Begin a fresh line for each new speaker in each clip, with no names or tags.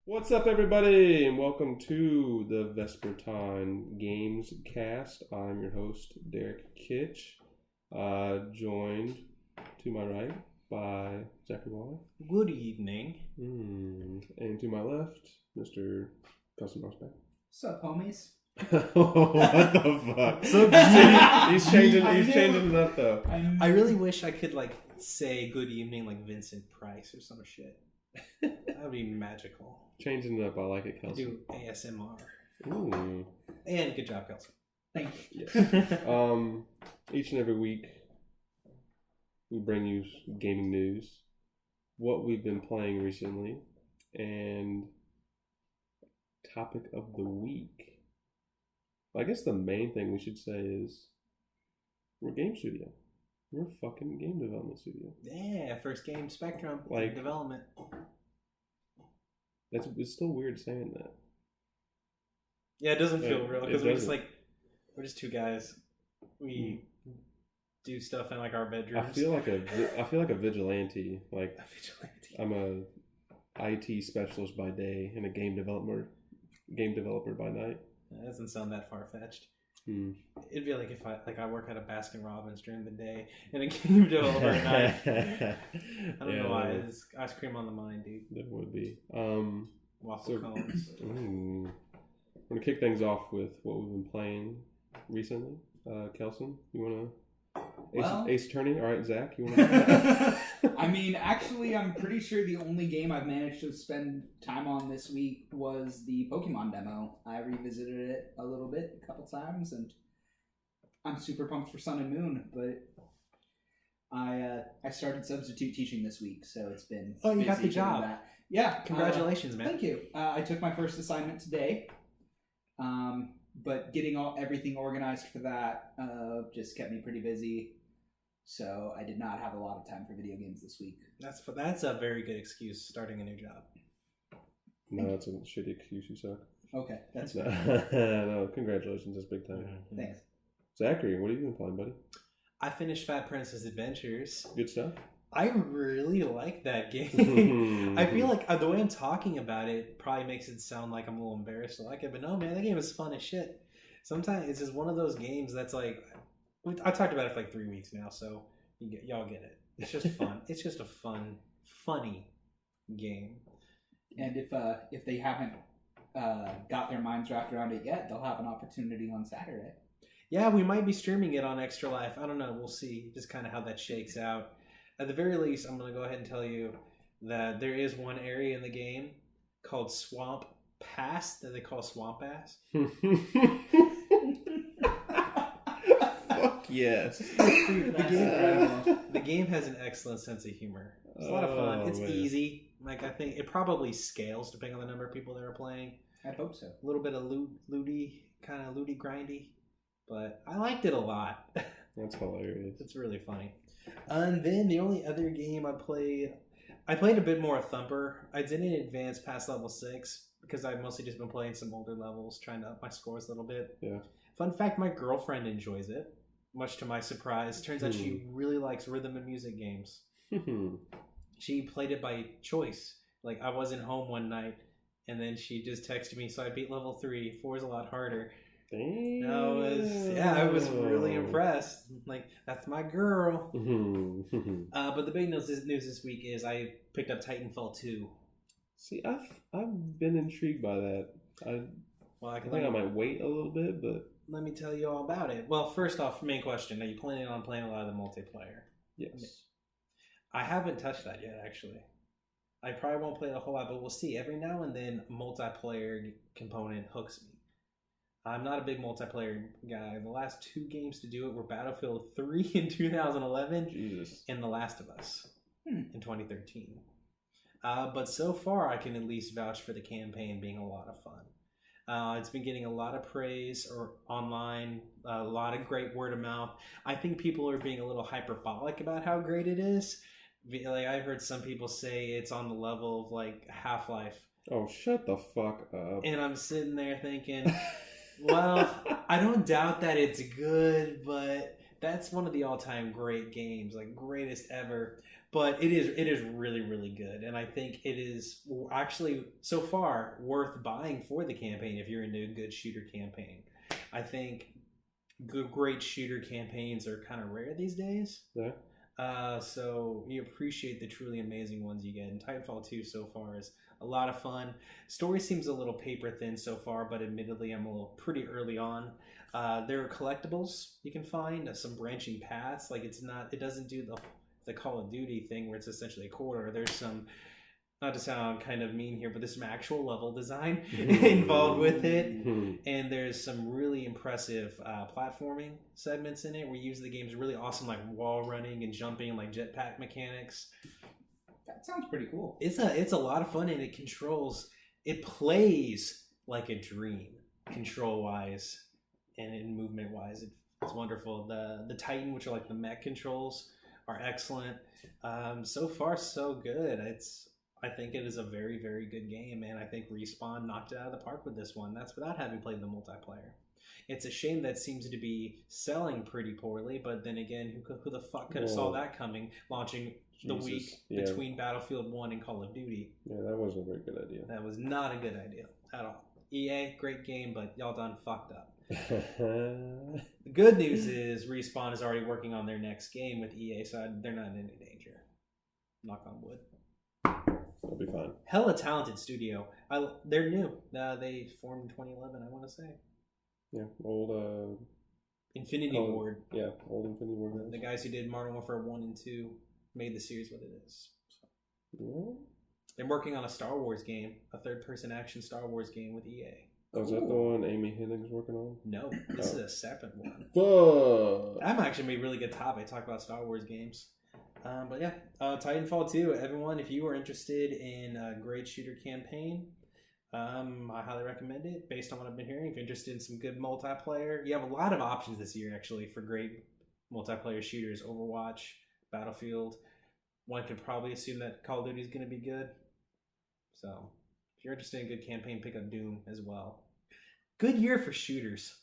What's up, everybody, and welcome to the Vespertine Gamescast. I'm your host, Derek Kitch, joined to my right by Zachary Waller.
Good evening.
And to my left, Mr. Custom Rossback.
What's up, homies?
What the fuck?
So
he's changing it up, though.
I really wish I could say good evening like Vincent Price or some shit. That would be magical.
Changing it up, I like it, Kelsey.
Do ASMR.
Ooh.
And good job, Kelsey.
Thank you.
Yes. Each and every week, we bring you gaming news, what we've been playing recently, and topic of the week. I guess the main thing we should say is we're a game studio. We're a fucking game development studio.
Yeah, first game Spectrum development.
It's still weird saying that.
Yeah, it doesn't feel real because we're just two guys. We do stuff in our bedrooms.
I feel like a vigilante. Like
a vigilante.
I'm a IT specialist by day and a game developer by night.
That doesn't sound that far fetched. It'd be like if I work at a Baskin Robbins during the day and a game developer at night. I don't know why. It's ice cream on the mind, dude.
It would be.
Waffle cones.
We're gonna kick things off with what we've been playing recently. Kelson, you wanna Ace Attorney? All right, Zach, you wanna?
I mean, actually, I'm pretty sure the only game I've managed to spend time on this week was the Pokemon demo. I revisited it a little bit, a couple times, and I'm super pumped for Sun and Moon. But I started substitute teaching this week, so it's been
you got the job.
Yeah,
congratulations, man.
Thank you. I took my first assignment today. But getting everything organized for that just kept me pretty busy. So I did not have a lot of time for video games this week.
That's a very good excuse, starting a new job.
No, that's a shitty excuse, you suck.
Okay, that's fine.
No, congratulations, that's big time.
Thanks.
Zachary, what have you been playing, buddy?
I finished Fat Princess Adventures.
Good stuff?
I really like that game. I feel like the way I'm talking about it probably makes it sound like I'm a little embarrassed to like it, but no, man, that game is fun as shit. Sometimes it's just one of those games that's like, I talked about it for 3 weeks now, so y'all get it. It's just fun. It's just a funny game.
And if they haven't got their minds wrapped around it yet, they'll have an opportunity on Saturday.
Yeah, we might be streaming it on Extra Life. I don't know. We'll see just kind of how that shakes out. At the very least, I'm going to go ahead and tell you that there is one area in the game called Swamp Pass that they call Swamp Ass.
Fuck yes.
The game has an excellent sense of humor. It's a lot of fun. It's easy. I think it probably scales depending on the number of people that are playing.
I hope so.
A little bit of looty grindy. But I liked it a lot.
That's hilarious.
It's really funny. And then the only other game I played a bit more of Thumper. I didn't advance past level 6 because I've mostly just been playing some older levels, trying to up my scores a little bit.
Yeah.
Fun fact, my girlfriend enjoys it, much to my surprise. Turns out she really likes rhythm and music games. She played it by choice. I wasn't home one night, and then she just texted me, so I beat level 3. 4 is a lot harder. I was really impressed. That's my girl. But the big news this week is I picked up Titanfall 2.
See, I've been intrigued by that. I think I might wait a little bit, but
let me tell you all about it. Well, first off, main question: are you planning on playing a lot of the multiplayer?
Yes.
I haven't touched that yet, actually. I probably won't play it a whole lot, but we'll see. Every now and then, a multiplayer component hooks me. I'm not a big multiplayer guy. The last 2 games to do it were Battlefield 3 in 2011 and The Last of Us in 2013. But so far, I can at least vouch for the campaign being a lot of fun. It's been getting a lot of praise online, a lot of great word of mouth. I think people are being a little hyperbolic about how great it is. I heard some people say it's on the level of Half-Life.
Oh, shut the fuck up.
And I'm sitting there thinking... Well, I don't doubt that it's good, but that's one of the all-time great games, greatest ever. But it is really, really good, and I think it is actually so far worth buying for the campaign if you're into a good shooter campaign. I think great shooter campaigns are kind of rare these days.
Yeah.
So you appreciate the truly amazing ones you get. And Titanfall 2 so far is a lot of fun. Story seems a little paper thin so far, but admittedly I'm a little pretty early on. There are collectibles you can find, some branching paths. Like it doesn't do the Call of Duty thing where it's essentially a quarter. There's some, not to sound kind of mean here, but there's some actual level design involved with it. And there's some really impressive platforming segments in it where you use the game's really awesome like wall running and jumping, like jetpack mechanics.
That sounds pretty cool.
It's a lot of fun, and it plays like a dream, control wise and in movement wise. It's wonderful. The Titan, which are like the mech controls, are excellent. So far so good. I think it is a very, very good game, and I think Respawn knocked it out of the park with this one. That's without having played the multiplayer. It's a shame that seems to be selling pretty poorly, but then again, who the fuck could have saw that coming, launching the week between Battlefield 1 and Call of Duty?
Yeah, that wasn't a very good idea.
That was not a good idea at all. EA, great game, but y'all done fucked up. The good news is Respawn is already working on their next game with EA, so they're not in any danger. Knock on wood.
It'll be fine.
Hella talented studio. They're new. They formed in 2011, I want to say.
Yeah, old
Infinity Ward.
Yeah, old Infinity Ward.
The guys who did Modern Warfare 1 and 2 made the series what it is. So.
Yeah.
They're working on a Star Wars game, a third-person action Star Wars game with EA.
Oh, is that the one Amy Hennig's working on?
No, this is a separate one.
Fuck!
That might actually be a really good topic. Talk about Star Wars games. But yeah, Titanfall 2. Everyone, if you are interested in a great shooter campaign, I highly recommend it based on what I've been hearing. If you're interested in some good multiplayer, you have a lot of options this year actually for great multiplayer shooters. Overwatch, Battlefield. One could probably assume that Call of Duty is going to be good. So if you're interested in a good campaign, pick up Doom as well. Good year for shooters.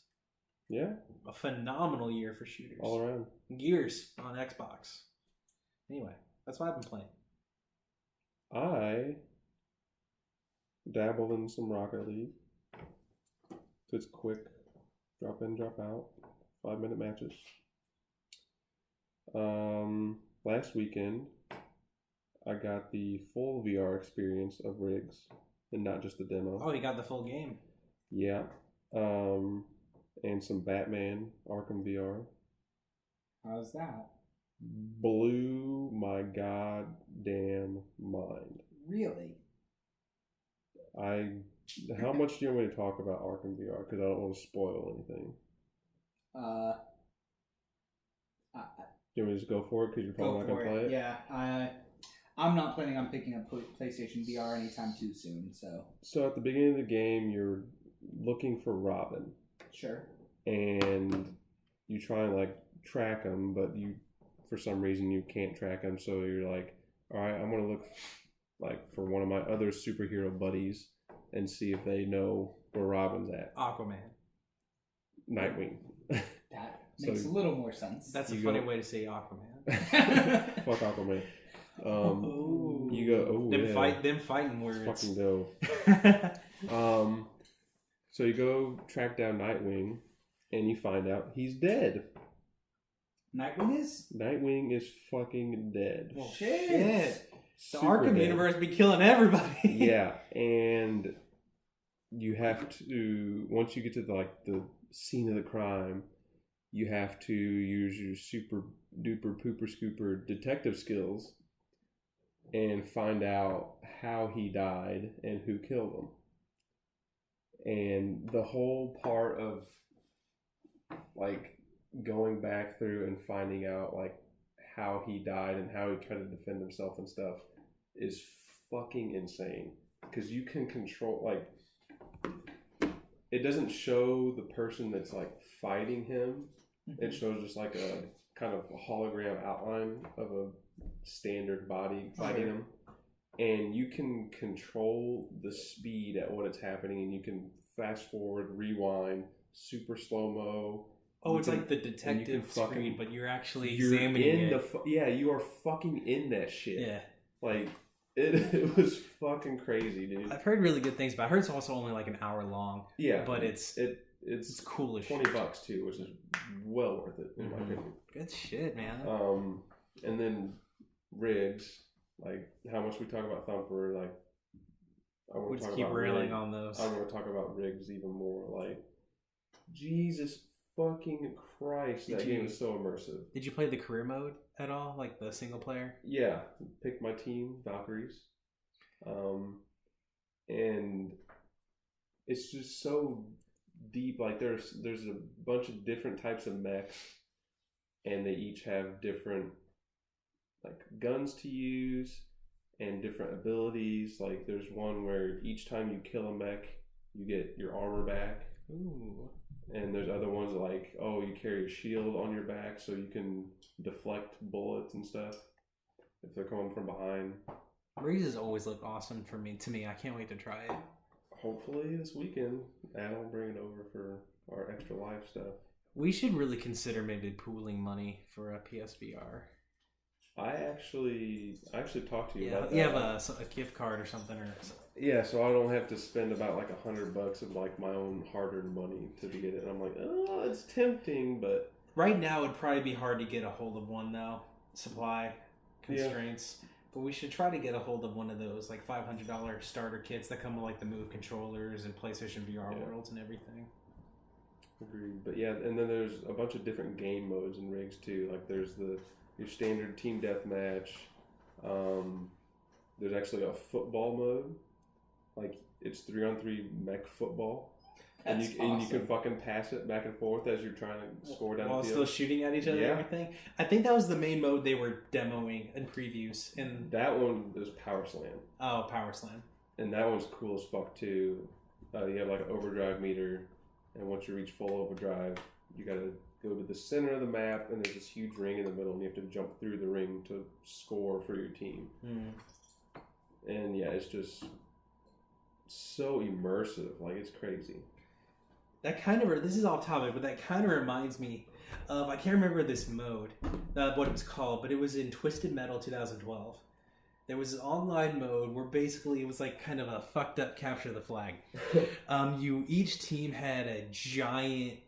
Yeah.
A phenomenal year for shooters.
All around.
Years on Xbox. Anyway, that's what I've been playing.
I dabbled in some Rocket League. It's quick, drop in, drop out, 5-minute matches. Last weekend, I got the full VR experience of Rigs, and not just the demo.
Oh, you got the full game.
Yeah. And some Batman Arkham VR.
How's that?
Blew my goddamn mind.
Really?
How much do you want me to talk about Arkham VR? Because I don't want to spoil anything. Do you want me to just go for it? Because you're probably not going to play it?
Yeah. I'm not planning on picking up PlayStation VR anytime too soon, so...
So at the beginning of the game, you're looking for Robin.
Sure.
And you try and, like, track him, but for some reason, you can't track him. So you're like, all right, I'm going to look, like, for one of my other superhero buddies and see if they know where Robin's at.
Aquaman.
Nightwing.
That makes a little more sense.
That's a funny way to say Aquaman.
Fuck Aquaman. You go,
them fighting words.
It's fucking dope. So you go track down Nightwing, and you find out he's dead.
Nightwing is?
Nightwing is fucking dead.
Well, shit. The
Super
Arkham
dead.
universe be killing everybody.
Yeah, and you have to, once you get to the scene of the crime, you have to use your super duper pooper scooper detective skills and find out how he died and who killed him. And the whole part of like going back through and finding out like how he died and how he tried to defend himself and stuff is fucking insane. Because you can control, like, it doesn't show the person that's like fighting him. It shows just like a kind of a hologram outline of a standard body fighting him. And you can control the speed at what it's happening, and you can fast forward, rewind, super slow-mo,
Oh, it's like the detective screen, but you're actually examining it.
You are fucking in that shit.
Yeah.
Like, it was fucking crazy, dude.
I've heard really good things, but I heard it's also only like an hour long.
Yeah.
But it's cool as shit.
$20 too, which is well worth it, in my opinion.
Good shit, man.
And then rigs, like how much we talk about Thumper, like I want to talk
keep
about
railing on those.
I want to talk about rigs even more. Like, Jesus fucking Christ, that game is so immersive.
Did you play the career mode at all, like the single player?
Yeah, picked my team, Valkyries, and it's just so deep. Like there's a bunch of different types of mechs, and they each have different like guns to use and different abilities. Like there's one where each time you kill a mech, you get your armor back.
Ooh.
And there's other ones like, oh, you carry a shield on your back so you can deflect bullets and stuff if they're coming from behind.
Rigs always look awesome to me. I can't wait to try it.
Hopefully this weekend, Adam will bring it over for our extra live stuff.
We should really consider maybe pooling money for a PSVR.
I actually talked to you about that.
You have a gift card or something, or
yeah, so I don't have to spend about like $100 of like my own hard-earned money to get it. And I'm like, oh, it's tempting, but
right now it'd probably be hard to get a hold of one though. Supply constraints. Yeah. But we should try to get a hold of one of those like $500 starter kits that come with like the Move controllers and PlayStation VR worlds and everything.
Agreed. But yeah, and then there's a bunch of different game modes and rigs too. Like there's your standard team deathmatch. There's actually a football mode. Like it's 3-on-3 mech football. And you can fucking pass it back and forth as you're trying to score down the field.
While still shooting at each other and everything. I think that was the main mode they were demoing in previews. And
that one is Power Slam.
Oh, Power Slam.
And that one's cool as fuck too. You have like an overdrive meter, and once you reach full overdrive, you gotta go to the center of the map, and there's this huge ring in the middle, and you have to jump through the ring to score for your team. And yeah, it's just so immersive. Like, it's crazy.
That kind of, this is off topic, but that kind of reminds me of, I can't remember this mode, what it was called, but it was in Twisted Metal 2012. There was an online mode where basically it was like kind of a fucked up capture the flag. Each team had a giant,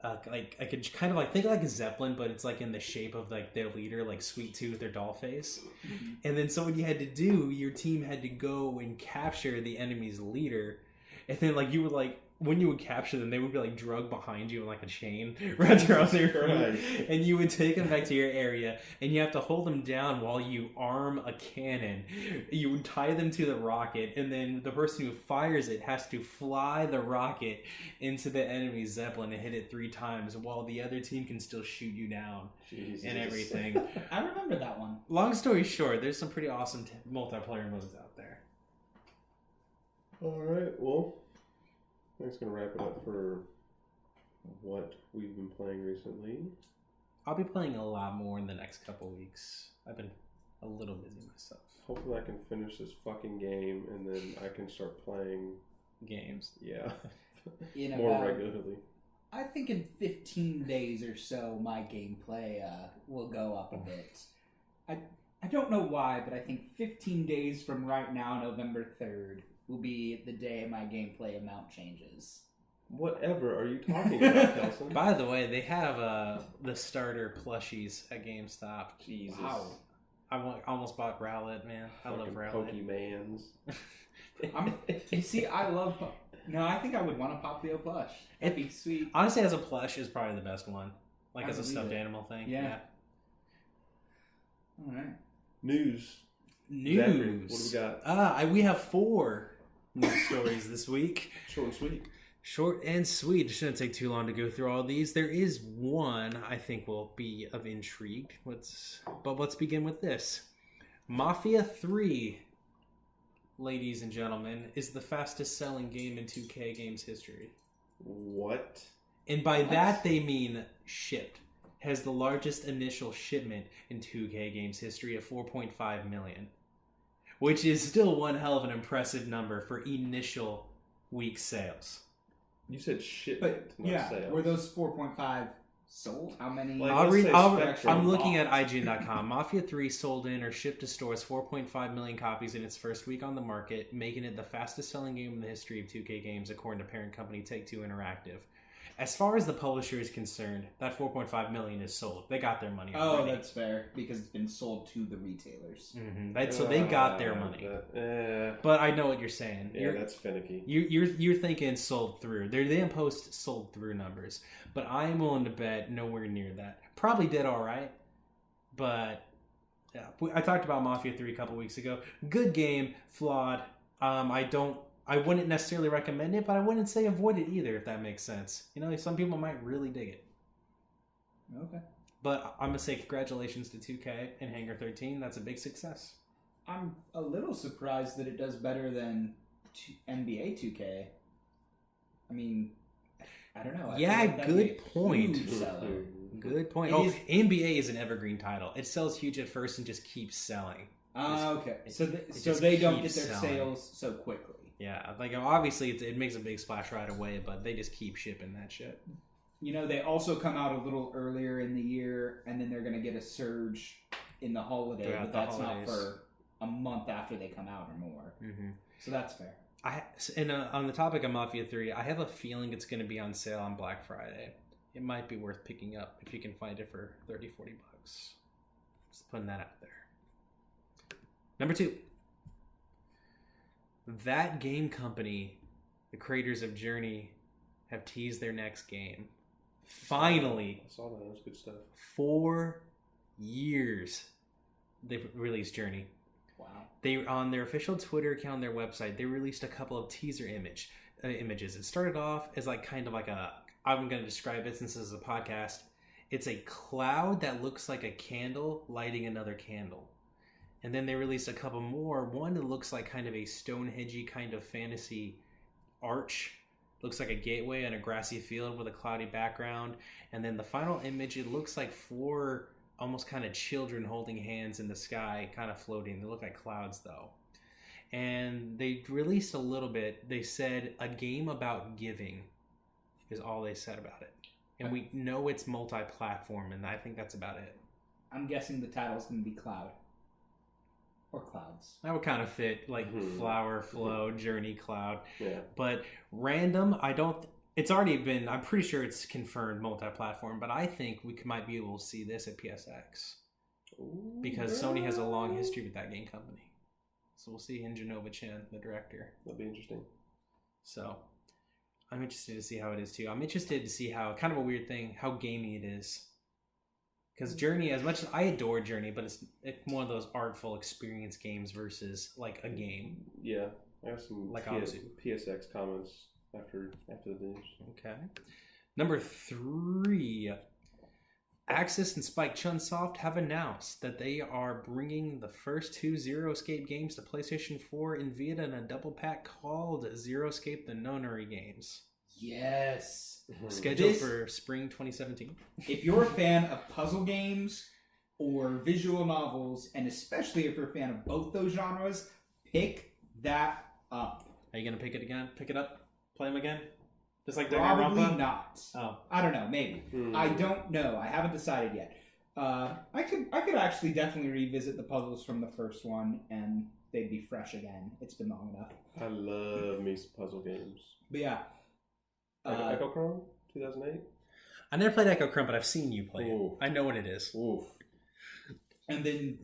think like a Zeppelin, but it's like in the shape of like their leader, like Sweet Tooth or Dollface. And then so what you had to do, your team had to go and capture the enemy's leader, and then like you would like, when you would capture them, they would be like drugged behind you in like a chain wrapped around their feet, and you would take them back to your area, and you have to hold them down while you arm a cannon. You would tie them to the rocket, and then the person who fires it has to fly the rocket into the enemy's Zeppelin and hit it 3 times, while the other team can still shoot you down. Jesus. And everything.
I remember that one.
Long story short, there's some pretty awesome multiplayer modes out there.
All right, well, that's going to wrap it up for what we've been playing recently.
I'll be playing a lot more in the next couple weeks. I've been a little busy myself.
Hopefully I can finish this fucking game and then I can start playing
games.
Yeah. More regularly.
I think in 15 days or so my gameplay will go up a bit. I don't know why, but I think 15 days from right now, November 3rd, will be the day my gameplay amount changes.
Whatever are you talking about, Kelson?
By the way, they have the starter plushies at GameStop.
Jesus.
Wow. I almost bought Rowlet, man. I love Rowlet.
Pokemans.
You see, I love... No, I think I would want a Popplio plush. That'd be sweet.
Honestly, as a plush is probably the best one. Like as a stuffed animal thing. Yeah.
All right.
News.
Zachary,
what do we got?
We have 4 news stories this week.
Short and sweet.
Short and sweet. It shouldn't take too long to go through all these. There is one I think will be of intrigue. But let's begin with this. Mafia 3, ladies and gentlemen, is the fastest selling game in 2K games history.
What?
And by that they mean shipped. Has the largest initial shipment in 2K games history of 4.5 million. Which is still one hell of an impressive number for initial week sales.
You said shipment, not sales.
Were those 4.5 sold? How many?
Like,
I'll
let's
read.
say Spectrum.
I'm looking at IGN.com. Mafia 3 sold in or shipped to stores 4.5 million copies in its first week on the market, making it the fastest-selling game in the history of 2K games, according to parent company Take-Two Interactive. As far as the publisher is concerned, that 4.5 million is sold. They got their money already.
Oh, that's fair, because it's been sold to the retailers.
Mm-hmm. So they got their money. But I know what you're saying.
Yeah, that's finicky.
You're thinking sold through. They didn't post sold through numbers, but I'm willing to bet nowhere near that. Probably did all right, but yeah. I talked about Mafia 3 a couple weeks ago. Good game, flawed. I wouldn't necessarily recommend it, but I wouldn't say avoid it either, if that makes sense. You know, some people might really dig it.
Okay.
But I'm going to say congratulations to 2K and Hangar 13. That's a big success.
I'm a little surprised that it does better than NBA 2K. I mean, I don't know.
Yeah, good point. Good point. NBA is an evergreen title. It sells huge at first and just keeps selling.
Okay. So they don't get their sales so quickly.
Yeah, like obviously it makes a big splash right away, but they just keep shipping that shit.
You know, they also come out a little earlier in the year, and then they're going to get a surge in the holiday, but that's not for a month after they come out or more. Mm-hmm. So that's fair.
On the topic of Mafia 3, I have a feeling it's going to be on sale on Black Friday. It might be worth picking up if you can find it for $30-40. Just putting that out there. Number 2. That game company, the creators of Journey, have teased their next game. Finally.
I saw that. That was good stuff.
4 years they've released Journey.
Wow.
They on their official Twitter account, their website, they released a couple of teaser images. It started off as like kind of like I'm going to describe it since this is a podcast. It's a cloud that looks like a candle lighting another candle. And then they released a couple more. One that looks like kind of a Stonehenge-y kind of fantasy arch. Looks like a gateway on a grassy field with a cloudy background. And then the final image, it looks like 4 almost kind of children holding hands in the sky, kind of floating. They look like clouds, though. And they released a little bit. They said a game about giving is all they said about it. And we know it's multi-platform, and I think that's about it.
I'm guessing the title's going to be Cloud. Or Clouds.
That would kind of fit, like Flower, Flow, Journey, Cloud.
Yeah.
But random, it's already been, I'm pretty sure it's confirmed multi-platform, but I think we might be able to see this at PSX.
Ooh,
because Sony has a long history with that game company. So we'll see in Genova Chen, the director.
That'll be interesting.
So I'm interested to see how it is too. I'm interested to see how, kind of a weird thing, how gamey it is. Because Journey, as much as I adore Journey, but it's one of those artful experience games versus like a game.
Yeah, I have some
like
PSX comments after the news.
Okay. Number 3, Axis and Spike Chunsoft have announced that they are bringing the first 2 Zero Escape games to PlayStation 4 and Vita in a double pack called Zero Escape: The Nonary Games.
Yes.
Scheduled for spring 2017.
If you're a fan of puzzle games or visual novels, and especially if you're a fan of both those genres, pick that up.
Are you going to pick it again? Pick it up? Play them again? Just like
Probably
Danganronpa?
not.
Oh.
I don't know. Maybe. I don't know. I haven't decided yet. I could actually definitely revisit the puzzles from the first one, and they'd be fresh again. It's been long enough.
I love me some puzzle games.
But yeah.
Echo Chrome, 2008.
I never played Echo Chrome, but I've seen you play
Ooh.
it. I know what it is.
Oof.
And then,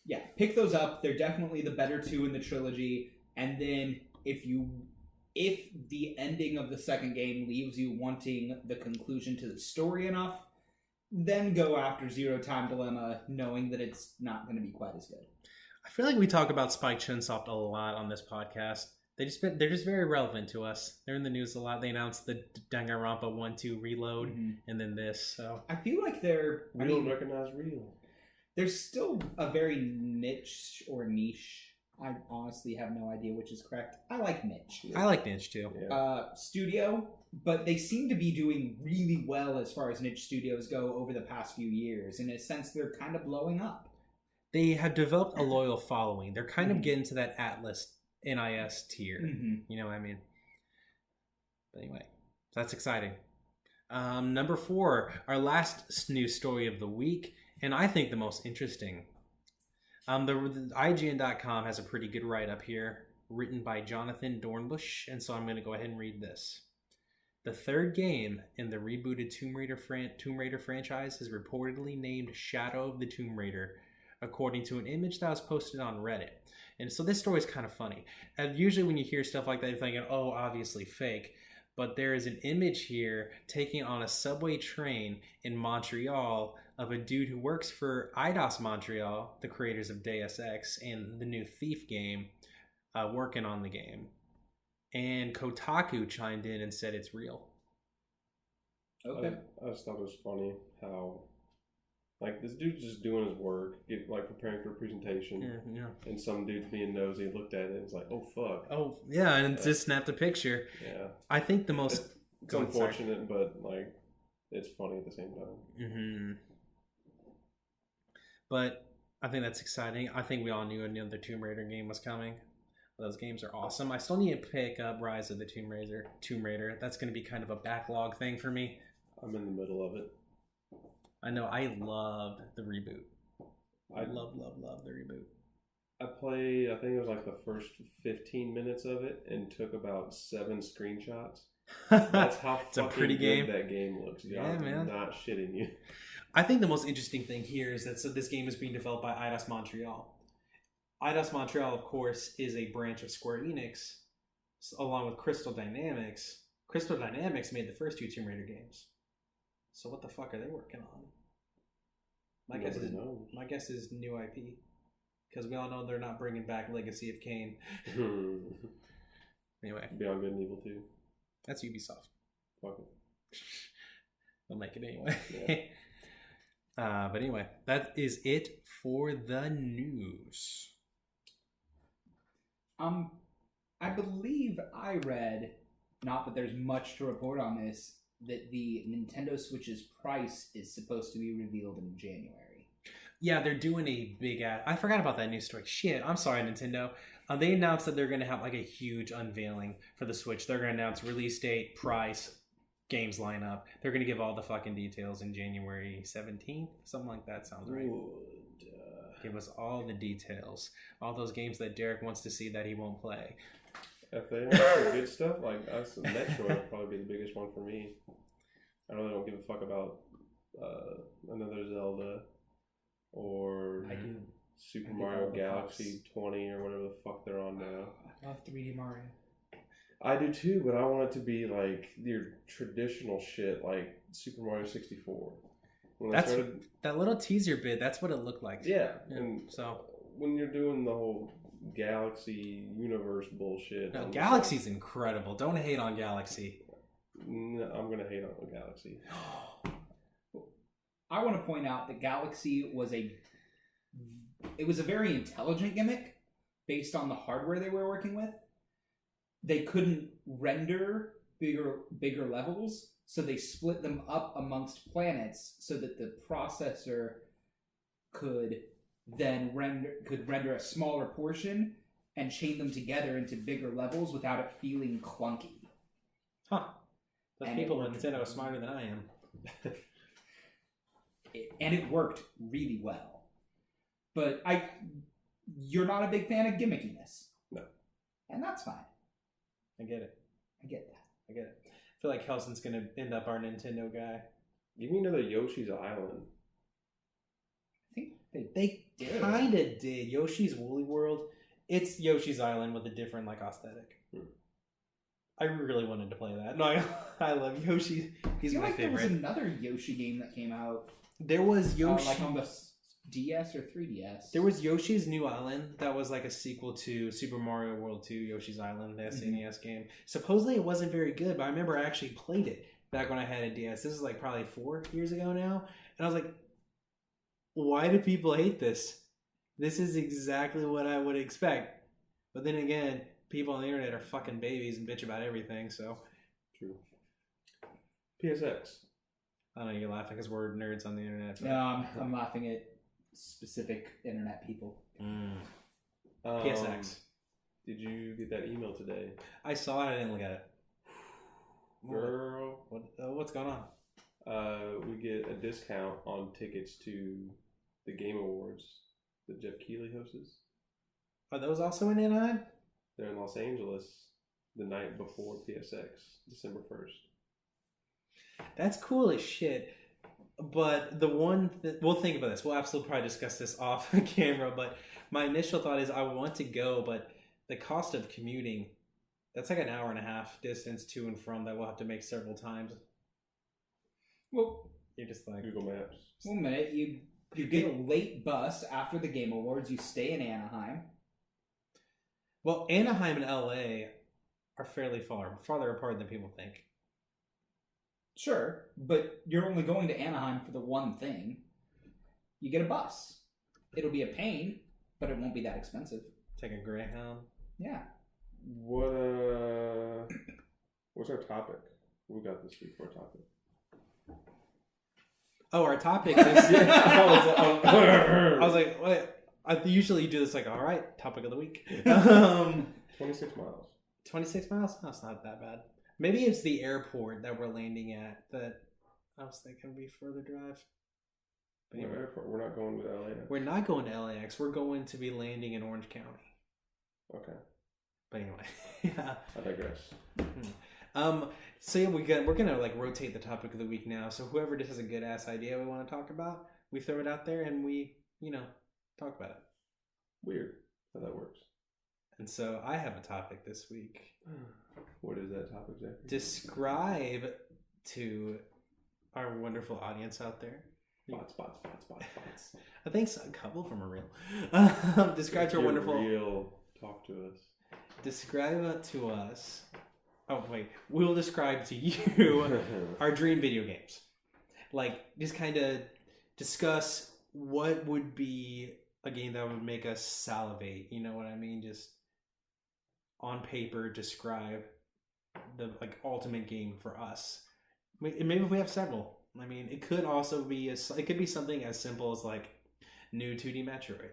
yeah, pick those up. They're definitely the better 2 in the trilogy. And then if the ending of the second game leaves you wanting the conclusion to the story enough, then go after Zero Time Dilemma, knowing that it's not going to be quite as good.
I feel like we talk about Spike Chunsoft a lot on this podcast. They're just very relevant to us. They're in the news a lot. They announced the Danganronpa 1-2 Reload, and then this. So
I feel like they're...
We don't recognize real.
They're still a very niche or niche. I honestly have no idea which is correct. I like niche.
I like niche too.
Yeah.
Studio, but they seem to be doing really well as far as niche studios go over the past few years. In a sense, they're kind of blowing up.
They have developed a loyal following. They're kind of getting to that Atlas NIS tier. You know what I mean? But anyway, that's exciting. Number 4, our last news story of the week, and I think the most interesting. The IGN.com has a pretty good write-up here, written by Jonathan Dornbush, and so I'm going to go ahead and read this. The third game in the rebooted Tomb Raider franchise is reportedly named Shadow of the Tomb Raider, according to an image that was posted on Reddit. And so this story is kind of funny. And usually when you hear stuff like that, you're thinking, oh, obviously fake. But there is an image here taken on a subway train in Montreal of a dude who works for Eidos Montreal, the creators of Deus Ex and the new Thief game, working on the game. And Kotaku chimed in and said it's real.
Okay.
I just thought it was funny how, like, this dude's just doing his work, preparing for a presentation,
Yeah.
and some dude being nosy looked at it and was like, "Oh fuck."
Oh yeah, and just snapped a picture.
Yeah.
I think the most
It's unfortunate, but like, it's funny at the same time.
Mm-hmm. But I think that's exciting. I think we all knew another Tomb Raider game was coming. Those games are awesome. I still need to pick up Rise of the Tomb Raider. That's going to be kind of a backlog thing for me.
I'm in the middle of it.
I know. I loved the reboot. I love the reboot.
I played, I think it was like the first 15 minutes of it and took about 7 screenshots. That's how
It's a
fucking
pretty
good
game.
that game looks.
Yeah, man.
I'm not shitting you.
I think the most interesting thing here is that this game is being developed by Eidos Montreal. Eidos Montreal, of course, is a branch of Square Enix, along with Crystal Dynamics. Crystal Dynamics made the first 2 Tomb Raider games. So what the fuck are they working on? My guess is new IP. Because we all know they're not bringing back Legacy of Kain. Anyway.
Beyond Good and Evil 2.
That's Ubisoft.
Fuck it.
They'll make it anyway.
Yeah.
But anyway, that is it for the news.
I believe I read, not that there's much to report on this, that the Nintendo Switch's price is supposed to be revealed in January.
Yeah, they're doing a big ad. I forgot about that news story. Shit, I'm sorry, Nintendo. They announced that they're going to have like a huge unveiling for the Switch. They're going to announce release date, price, games lineup. They're going to give all the fucking details in January 17th. Something like that sounds right. Give us all the details. All those games that Derek wants to see that he won't play.
If they have some good stuff, like us, Metroid would probably be the biggest one for me. I really don't give a fuck about another Zelda or Super Mario Galaxy 20 or whatever the fuck they're on now.
I love 3D Mario.
I do too, but I want it to be like your traditional shit, like Super Mario 64.
That little teaser bit. That's what it looked like.
Yeah, and
so
when you're doing the whole Galaxy universe bullshit,
no, Galaxy's incredible. Don't hate on Galaxy.
No, I'm gonna hate on Galaxy.
I want to point out that Galaxy was a very intelligent gimmick based on the hardware they were working with. They couldn't render bigger levels, so they split them up amongst planets so that the processor could then render a smaller portion and chain them together into bigger levels without it feeling clunky.
Huh. The people at Nintendo are smarter than I am.
And it worked really well. But you're not a big fan of gimmickiness.
No.
And that's fine.
I get it.
I get that.
I get it. I feel like Helson's going to end up our Nintendo guy.
Give me another Yoshi's Island.
I think they
kind of did. Yoshi's Woolly World. It's Yoshi's Island with a different aesthetic. I really wanted to play that. No, I love Yoshi. He's my favorite.
There was another Yoshi game that came out.
There was Yoshi
on the DS or 3DS.
There was Yoshi's New Island that was like a sequel to Super Mario World 2, Yoshi's Island, the SNES game. Supposedly it wasn't very good, but I remember I actually played it back when I had a DS. This is probably 4 years ago now. And I was like, why do people hate this? This is exactly what I would expect. But then again, people on the internet are fucking babies and bitch about everything, so.
True. PSX.
I know you're laughing because we're nerds on the internet. But...
No, I'm laughing at specific internet people.
PSX.
Did you get that email today?
I saw it. I didn't look at it.
Girl.
What's going on?
we get a discount on tickets to the Game Awards that Jeff Keighley hosts.
Are those also in Anaheim?
They're in Los Angeles the night before Ep.6, December 1st.
That's cool as shit. But the one we'll think about this. We'll absolutely probably discuss this off camera. But my initial thought is I want to go, but the cost of commuting, that's like an hour and a half distance to and from that we'll have to make several times.
Well,
You're just like
Google Maps.
one minute, you get a late bus after the Game Awards. You stay in Anaheim.
Well, Anaheim and LA are fairly farther apart than people think.
Sure, but you're only going to Anaheim for the one thing. You get a bus. It'll be a pain, but it won't be that expensive.
Take a Greyhound.
Yeah.
What's our topic? We got this week for a topic.
Oh, our topic is... I was like, what? I usually do this like, all right, topic of the week.
26 miles.
26 miles? No, it's not that bad. Maybe it's the airport that we're landing at that I was thinking would be further drive. But anyway,
Airport. We're not going to LAX.
we're not going to LAX. We're going to be landing in Orange County.
Okay.
But anyway, yeah.
I digress.
So yeah, we're gonna like rotate the topic of the week now. So whoever just has a good ass idea we want to talk about, we throw it out there and we, talk about it.
Weird how that works.
And so I have a topic this week.
What is that topic, Zach?
Describe to our wonderful audience out there.
Spots.
I think a couple of them are real. Describe to our wonderful.
Real. Talk to us.
Describe to us. Oh wait, we'll describe to you our dream video games. Like, just kind of discuss what would be a game that would make us salivate. You know what I mean? Just on paper, describe the ultimate game for us. Maybe if we have several. I mean, it could also be it could be something as simple as like new 2D Metroid.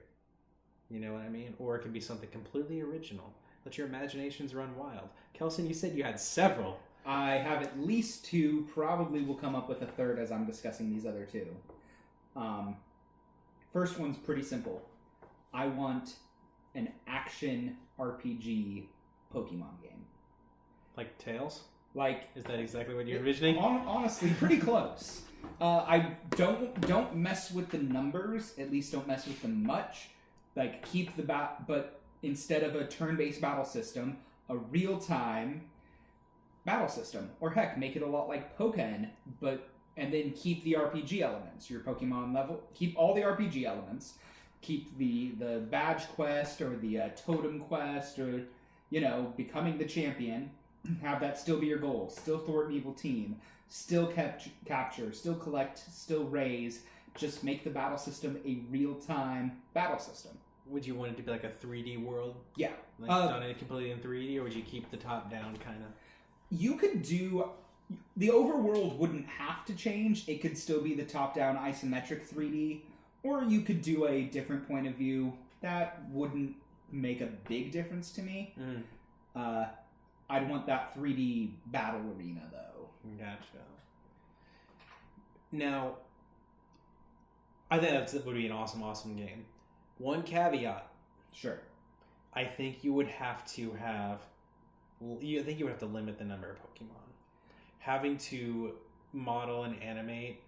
You know what I mean? Or it could be something completely original. Let your imaginations run wild. Kelson, you said you had several.
I have at least two. Probably will come up with a third as I'm discussing these other two. First one's pretty simple. I want an action RPG Pokemon game.
Like Tails?
Like,
Is that exactly what you're envisioning?
honestly, pretty close. I don't mess with the numbers. At least don't mess with them much. Like, keep the but instead of a turn-based battle system, a real-time battle system. Or heck, make it a lot like Pokken, and then keep the RPG elements. Your Pokemon level, keep all the RPG elements. Keep the badge quest or the totem quest or, becoming the champion. Have that still be your goal. Still thwart an evil team. Still capture. Still collect. Still raise. Just make the battle system a real-time battle system.
Would you want it to be like a 3D world?
Yeah.
Like done it completely in 3D, or would you keep the top-down kind of?
You could do... The overworld wouldn't have to change. It could still be the top-down isometric 3D. Or you could do a different point of view. That wouldn't make a big difference to me. I'd want that 3D battle arena, though.
Gotcha. Now, I think that would be an awesome game. One caveat.
Sure.
I think you would have to have... I think you would have to limit the number of Pokemon. Having to model and animate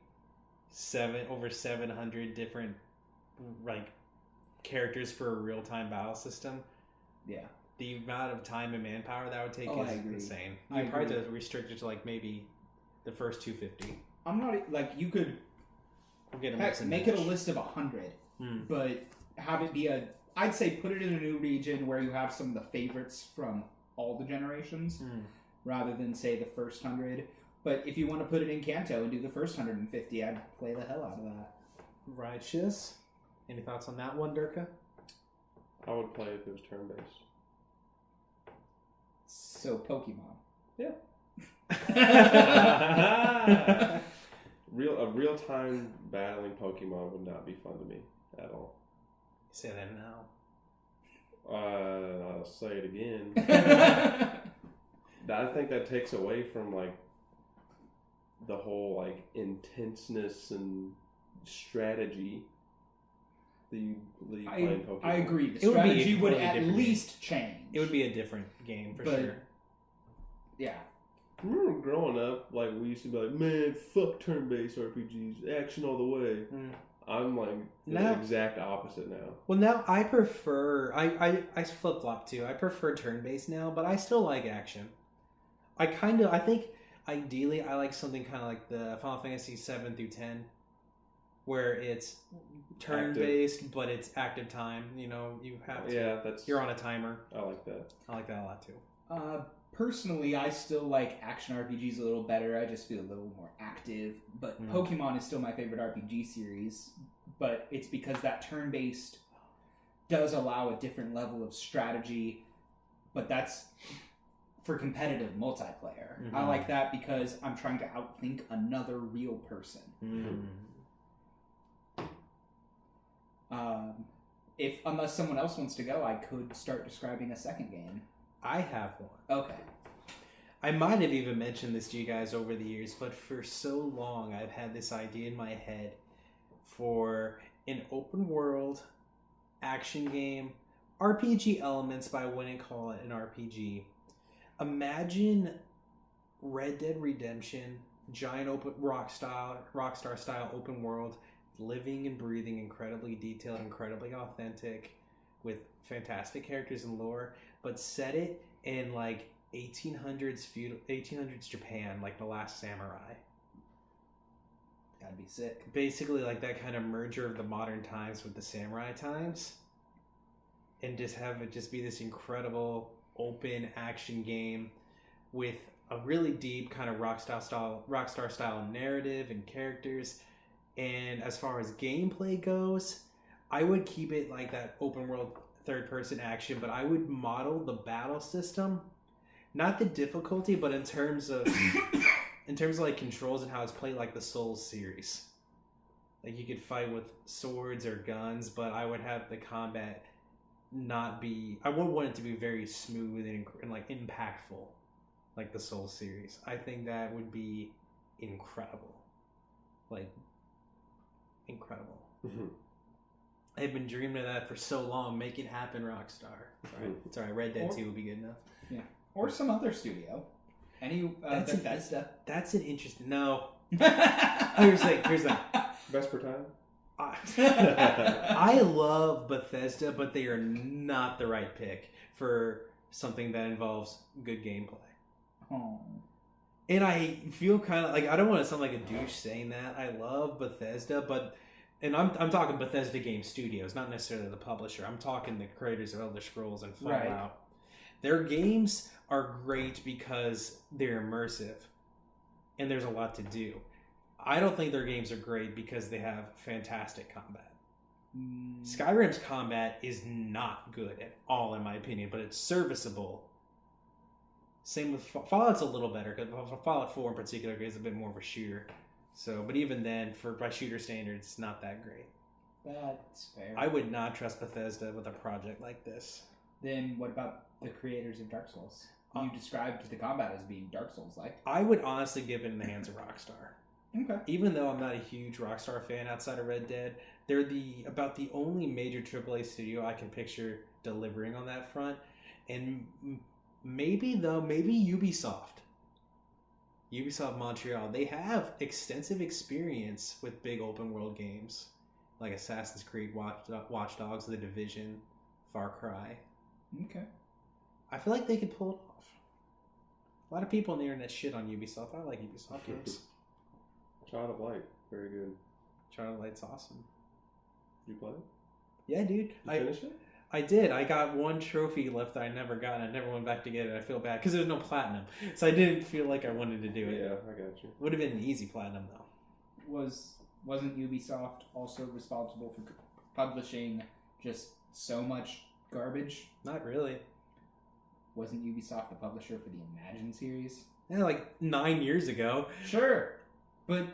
over 700 different characters for a real-time battle system.
Yeah.
The amount of time and manpower that would take is insane.
You'd
probably have to restrict it to maybe the first 250.
I'm not you could make it a list of 100, but have it be I'd say put it in a new region where you have some of the favorites from all the generations, rather than say the first 100. But if you want to put it in Kanto and do the first 150, I'd play the hell out of that.
Righteous. Any thoughts on that one, Durka?
I would play if it was turn-based.
So Pokemon.
Yeah. A real-time battling Pokemon would not be fun to me at all.
Say that now.
I'll say it again. I think that takes away from the whole like intenseness and strategy that you play in Pokemon.
I agree. The
It would be a
strategy would
completely
at
different
least change.
It would be a different game for
But-
sure.
Yeah.
I remember growing up, like we used to be like, man, fuck turn-based RPGs, action all the way. I'm like the exact opposite now.
Well, now I prefer I flip flop too. I prefer turn based now, but I still like action. I think ideally I like something kind of like the Final Fantasy 7 through 10, where it's turn based, but it's active time. You know, you have to, you're on a timer.
I like that.
I like that a lot too.
Personally, I still like action RPGs a little better. I just feel a little more active. But Pokemon is still my favorite RPG series. But it's because that turn-based does allow a different level of strategy. But that's for competitive multiplayer. I like that because I'm trying to outthink another real person. Unless someone else wants to go, I could start describing a second game.
I have one.
Okay.
I might have even mentioned this to you guys over the years, but for so long I've had this idea in my head for an open world action game, RPG elements, but I wouldn't call it an RPG. Imagine Red Dead Redemption, giant open Rockstar style open world, living and breathing, incredibly detailed, incredibly authentic, with fantastic characters and lore, but set it in like 1800s Japan, like The Last Samurai.
That'd be sick.
Basically like that kind of merger of the modern times with the samurai times, and just have it just be this incredible open action game with a really deep kind of Rockstar style narrative and characters. And as far as gameplay goes, I would keep it like that open world third person action, but I would model the battle system, not the difficulty, but in terms of like controls and how it's played, like the Souls series. Like you could fight with swords or guns, but I would have the combat not be, I would want it to be very smooth and like impactful, like the Souls series. I think that would be incredible. Like incredible. I've been dreaming of that for so long. Make it happen, Rockstar. It's alright. Red Dead 2 would be good enough.
Yeah. Or some other studio. Any Bethesda.
That's an interesting. No. Here's the thing.
Vespertine?
I love Bethesda, but they are not the right pick for something that involves good gameplay.
Oh.
And I feel kind of like, I don't want to sound like a douche saying that. I love Bethesda, but, and I'm talking Bethesda Game Studios, not necessarily the publisher. I'm talking the creators of Elder Scrolls and Fallout. Right. Their games are great because they're immersive and there's a lot to do. I don't think their games are great because they have fantastic combat. Skyrim's combat is not good at all, in my opinion, but it's serviceable. Same with Fallout's a little better, because Fallout 4 in particular is a bit more of a shooter. So, but even then, by shooter standards, it's not that great.
That's fair.
I would not trust Bethesda with a project like this.
Then what about the creators of Dark Souls? You described the combat as being Dark Souls-like.
I would honestly give it in the hands of Rockstar.
Okay.
Even though I'm not a huge Rockstar fan outside of Red Dead, they're about the only major AAA studio I can picture delivering on that front. And maybe Ubisoft Montreal, they have extensive experience with big open world games like Assassin's Creed, Watch Dogs, The Division, Far Cry.
Okay.
I feel like they could pull it off. A lot of people on the internet shit on Ubisoft. I like Ubisoft games.
Child of Light, very good.
Child of Light's awesome.
Did you play it?
Yeah, dude.
You finished it?
I did. I got one trophy left that I never got, and I never went back to get it. I feel bad because there's no platinum, so I didn't feel like I wanted to do it.
Yeah, I got you.
Would have been an easy platinum though.
Wasn't Ubisoft also responsible for publishing just so much garbage?
Not really.
Wasn't Ubisoft the publisher for the Imagine series?
Yeah, like 9 years ago.
Sure. But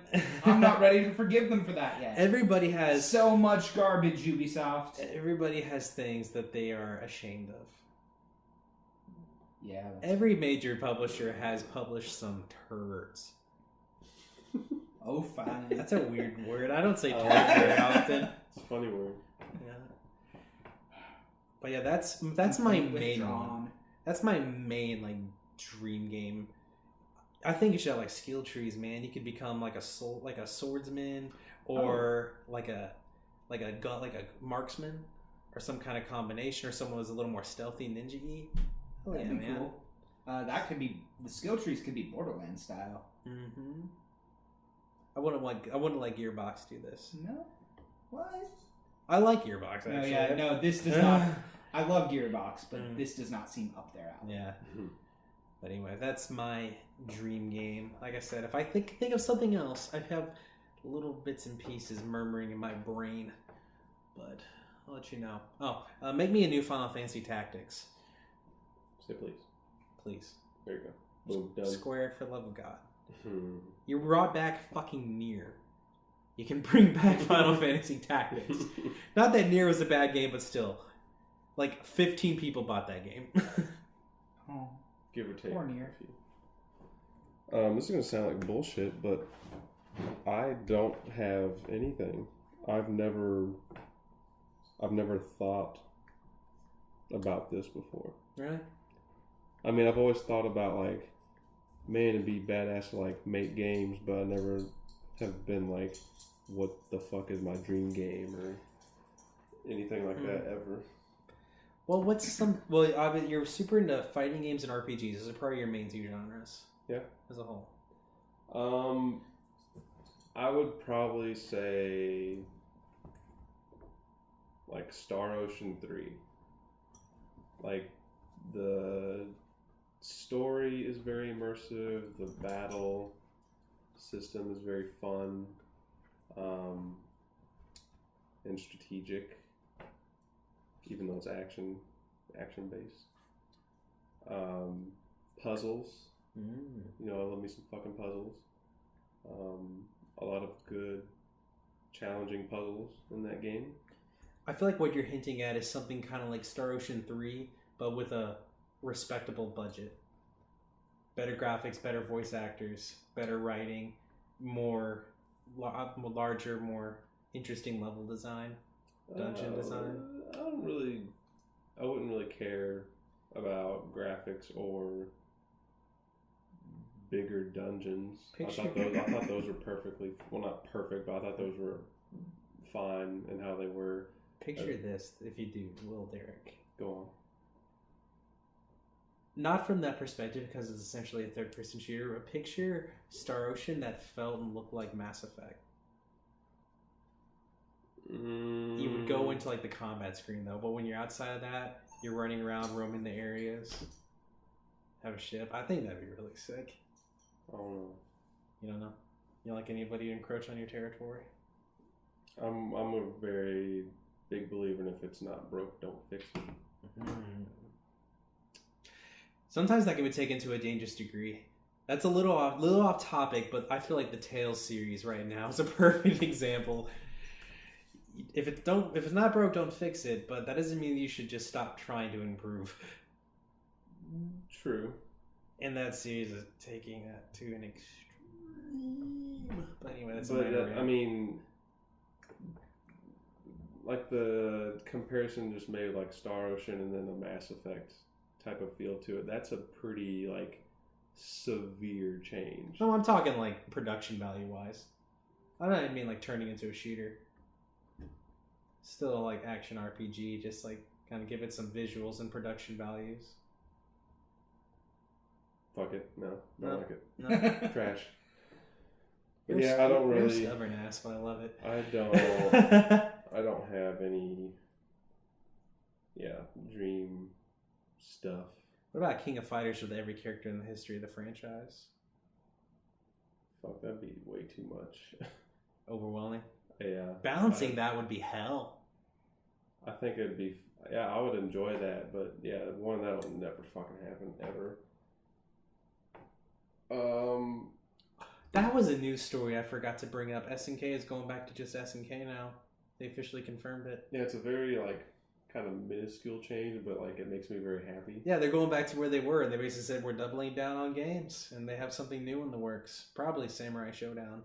I'm not ready to forgive them for that yet.
Everybody has
so much garbage, Ubisoft.
Everybody has things that they are ashamed of.
Yeah.
Every major publisher has published some turds.
Oh, fine.
That's a weird word. I don't say turd very often.
It's a funny word.
Yeah. But yeah, that's my main one. That's my main like dream game. I think you should have like skill trees, man. You could become like a swordsman, or like a marksman, or some kind of combination, or someone who's a little more stealthy, ninja-y. Oh yeah, man.
Cool. That could be, the skill trees could be Borderlands style.
Mm-hmm. I wouldn't like Gearbox do this.
No, what?
I like Gearbox actually.
No, yeah, no. This does not. I love Gearbox, but this does not seem up their alley.
Yeah. But anyway, that's my dream game. Like I said, if I think of something else, I have little bits and pieces murmuring in my brain. But I'll let you know. Oh, make me a new Final Fantasy Tactics.
Say please.
Please.
There you go. Boom, done.
Square, for the love of God. You brought back fucking Nier. You can bring back Final Fantasy Tactics. Not that Nier was a bad game, but still. Like, 15 people bought that game.
Oh.
Give or take.
Or Nier.
This is going to sound like bullshit, but I don't have anything. I've never thought about this before.
Really?
I mean, I've always thought about, like, man, it'd be badass to, like, make games, but I never have been like, what the fuck is my dream game, or anything like that ever.
Well, you're super into fighting games and RPGs. Those are probably your main two genres.
Yeah.
As a whole.
I would probably say, like, Star Ocean 3. Like, the story is very immersive, the battle system is very fun, and strategic, even though it's action based. Puzzles, you know, I love me some fucking puzzles. A lot of good, challenging puzzles in that game.
I feel like what you're hinting at is something kind of like Star Ocean 3, but with a respectable budget. Better graphics, better voice actors, better writing, larger, more interesting level design, dungeon design.
I wouldn't really care about graphics or bigger dungeons. I thought those were perfectly, well, not perfect, but I thought those were fine in how they were.
Picture this, if you do, Will Derek.
Go on.
Not from that perspective, because it's essentially a third-person shooter, but picture Star Ocean that felt and looked like Mass Effect. You would go into like the combat screen though, but when you're outside of that, you're running around, roaming the areas, have a ship. I think that'd be really sick.
I don't know.
You don't know? You don't like anybody to encroach on your territory?
I'm a very big believer in if it's not broke, don't fix it.
Sometimes that can be taken to a dangerous degree. That's a little off topic, but I feel like the Tales series right now is a perfect example. If it's not broke, don't fix it. But that doesn't mean you should just stop trying to improve.
True.
And that series is taking that to an extreme. But anyway, that's
I mean, like the comparison just made like Star Ocean and then the Mass Effect type of feel to it. That's a pretty like severe change.
No, I'm talking like production value wise. I don't mean like turning into a shooter. Still like action RPG, just like kind of give it some visuals and production values.
Fuck it, no,
No.
like it.
No.
Trash.
You're
Yeah, I don't
You're a
really.
stubborn ass, but I love it.
I don't have any. Yeah, dream stuff.
What about King of Fighters with every character in the history of the franchise?
Fuck, that'd be way too much.
Overwhelming.
Yeah.
Balancing that would be hell.
I think it'd be. Yeah, I would enjoy that, but yeah, one that'll never fucking happen ever.
That was a news story I forgot to bring up. SNK is going back to just SNK now. They officially confirmed it.
Yeah, it's a very like kind of minuscule change, but like it makes me very happy.
Yeah, they're going back to where they were, and they basically said we're doubling down on games, and they have something new in the works. Probably Samurai Showdown.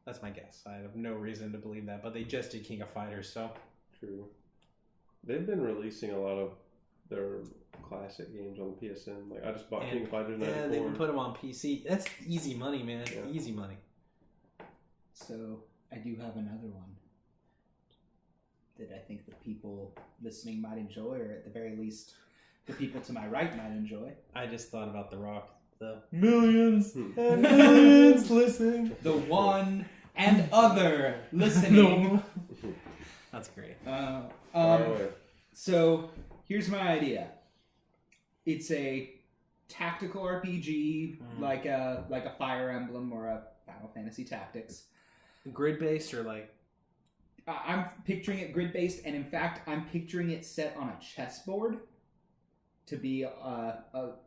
That's my guess. I have no reason to believe that, but they just did King of Fighters, so.
True. They've been releasing a lot of their classic games on PSN. Like I just bought King of Fighters 94.
Yeah, they can put them on PC. That's easy money, man.
Yeah.
Easy money.
So I do have another one that I think the people listening might enjoy, or at the very least, the people to my right might enjoy.
I just thought about The Rock. The millions
Hmm.
and millions listen.
The one and other listening.
That's great.
So here's my idea. It's a tactical RPG, like a Fire Emblem or a Final Fantasy Tactics.
Grid based or like?
I'm picturing it grid based, and in fact, I'm picturing it set on a chessboard to be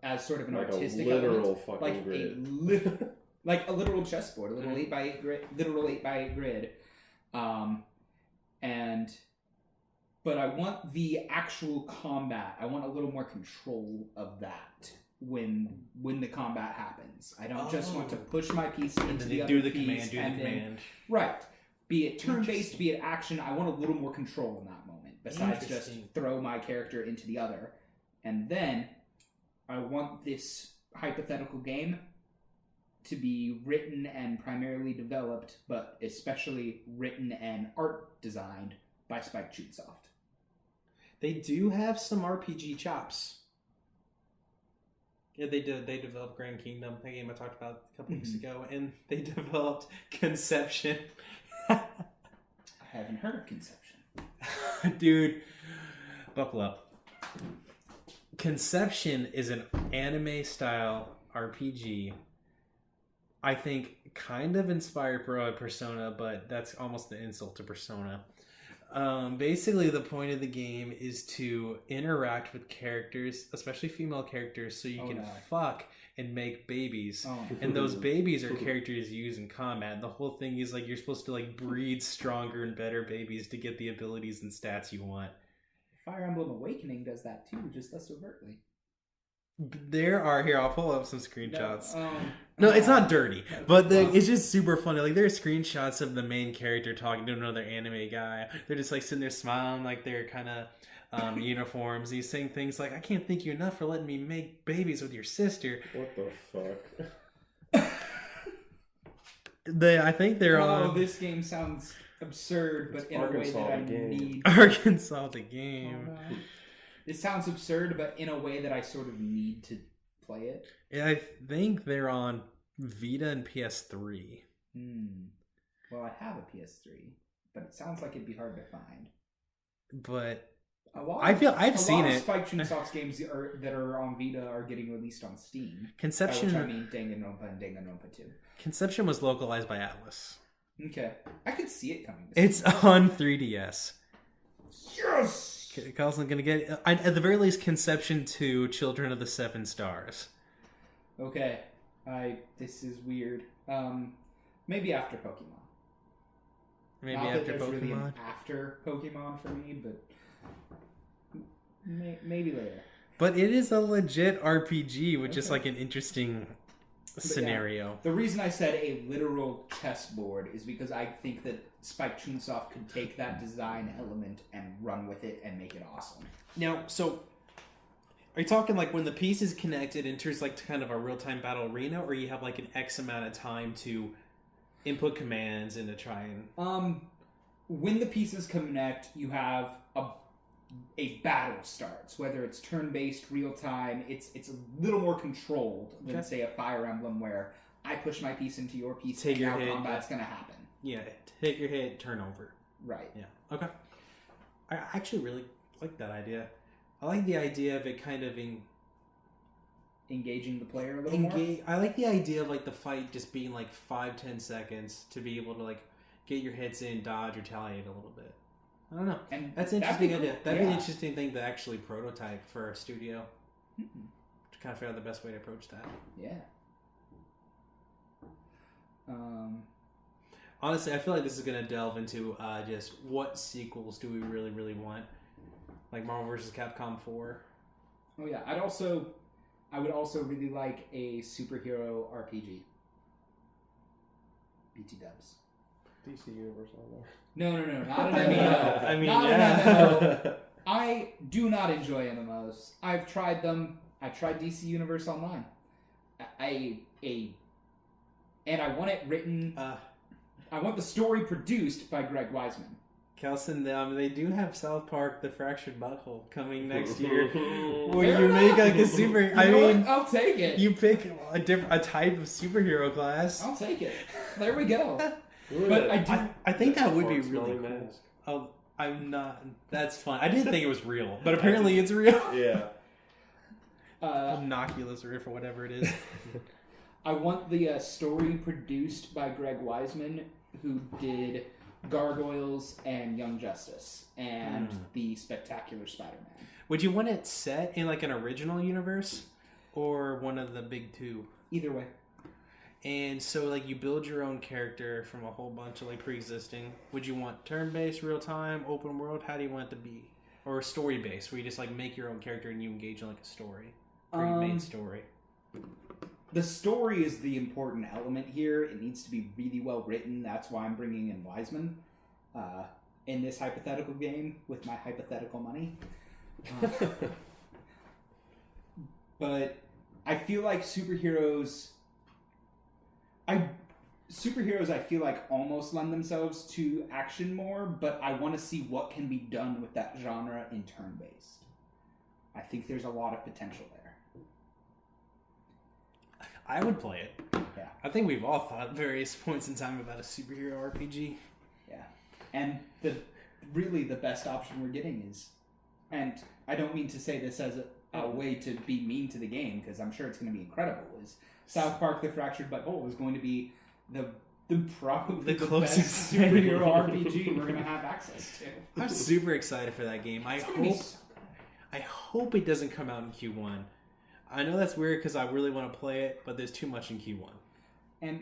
as sort of an
like
artistic
a literal
element,
fucking
like
grid.
like a literal chessboard, a little 8x8 grid, literal 8x8 grid, but I want the actual combat. I want a little more control of that when the combat happens. I don't just want to push my piece into
And then
the
they
other
do the
piece
command,
right. Be it turn-based, be it action, I want a little more control in that moment, besides just throw my character into the other. And then, I want this hypothetical game to be written and primarily developed, but especially written and art designed by Spike Chunsoft.
They do have some RPG chops. Yeah, they developed Grand Kingdom, the game I talked about a couple weeks ago, and they developed Conception.
I haven't heard of Conception.
Dude, buckle up. Conception is an anime-style RPG. I think kind of inspired by Persona, but that's almost an insult to Persona. Basically, the point of the game is to interact with characters, especially female characters, so you can fuck and make babies. And those babies are characters you use in combat. And the whole thing is like you're supposed to like breed stronger and better babies to get the abilities and stats you want.
Fire Emblem Awakening does that too, just less overtly.
There are here. I'll pull up some screenshots.
No,
it's not dirty, but it's just super funny. Like there are screenshots of the main character talking to another anime guy. They're just like sitting there smiling, like they're kind of uniforms. He's saying things like, "I can't thank you enough for letting me make babies with your sister."
What the fuck?
I think they're on.
This game sounds absurd, but in
Arkansas
a way that I
the game.
need.
Arkansas the game.
Oh, no. It sounds absurd, but in a way that I sort of need to play it.
Yeah, I think they're on Vita and PS3.
Well, I have a PS3, but it sounds like it'd be hard to find.
But
I've
seen it.
Spike Chunsoft's games that are on Vita are getting released on Steam.
Conception.
By which I mean Danganronpa and Danganronpa 2.
Conception was localized by Atlas.
Okay, I could see it coming.
It's on 3DS.
Yes.
Carlson's gonna get at the very least Conception 2, Children of the Seven Stars.
Okay, this is weird. Maybe after Pokemon.
Maybe
Not
after
that there's
Pokemon.
really an after Pokemon for me, but maybe later.
But it is a legit RPG, which is like an interesting scenario.
Yeah, the reason I said a literal chessboard is because I think that Spike Chunsoft could take that design element and run with it and make it awesome.
Now, so are you talking like when the piece is connected, enters like kind of a real-time battle arena, or you have like an X amount of time to input commands and to try and...
When the pieces connect, you have a battle starts. Whether it's turn-based, real-time, it's a little more controlled than, say, a Fire Emblem where I push my piece into your piece and now combat's going to happen.
Yeah, take your hit, turn over.
Right.
Yeah, okay. I actually really like that idea. I like the idea of it kind of
engaging the player a little more.
I like the idea of like the fight just being like 5-10 seconds to be able to like get your hits in, dodge, retaliate a little bit. I don't know.
And
that's an interesting idea. That'd be an interesting thing to actually prototype for a studio. To kind of figure out the best way to approach that.
Yeah.
Honestly, I feel like this is gonna delve into just what sequels do we really, really want, like Marvel vs. Capcom 4.
Oh yeah, I would also really like a superhero RPG. BT dubs.
DC Universe on there.
No, not an
I mean,
MMO.
I mean,
Not
yeah.
an MMO. I do not enjoy MMOs. I've tried them. I tried DC Universe Online. And I want it written. I want the story produced by Greg Weisman.
Kelson, they do have South Park: The Fractured Butthole coming next year, where
Fair
you
enough.
make like a super.
You
I
know
mean,
what? I'll take it.
you pick a type of superhero class.
I'll take it. There we go.
Ooh,
But
that
I think that would be
fart
really
smelling
cool.
mask.
Oh, I'm not. That's fun. I didn't think it was real, but apparently it's real.
Yeah.
Innocuous or whatever it is.
I want the story produced by Greg Weisman, who did Gargoyles and Young Justice and the Spectacular Spider-Man.
Would you want it set in like an original universe or one of the big two?
Either way.
And so like you build your own character from a whole bunch of like pre-existing. Would you want turn-based, real-time, open world? How do you want it to be? Or story-based, where you just like make your own character and you engage in like a story, pre-made story.
The story is the important element here. It needs to be really well written. That's why I'm bringing in Wiseman in this hypothetical game with my hypothetical money. But I feel like superheroes, I feel like almost lend themselves to action more, but I want to see what can be done with that genre in turn-based. I think there's a lot of potential there.
I would play it.
Yeah.
I think we've all thought at various points in time about a superhero RPG.
Yeah. And the best option we're getting is, and I don't mean to say this as a way to be mean to the game, because I'm sure it's going to be incredible, is South Park: The Fractured Butthole is going to be probably the
closest
best
thing.
superhero RPG we're going to have access to.
I'm super excited for that game. I hope it doesn't come out in Q1. I know that's weird because I really want to play it, but there's too much in Q1.
And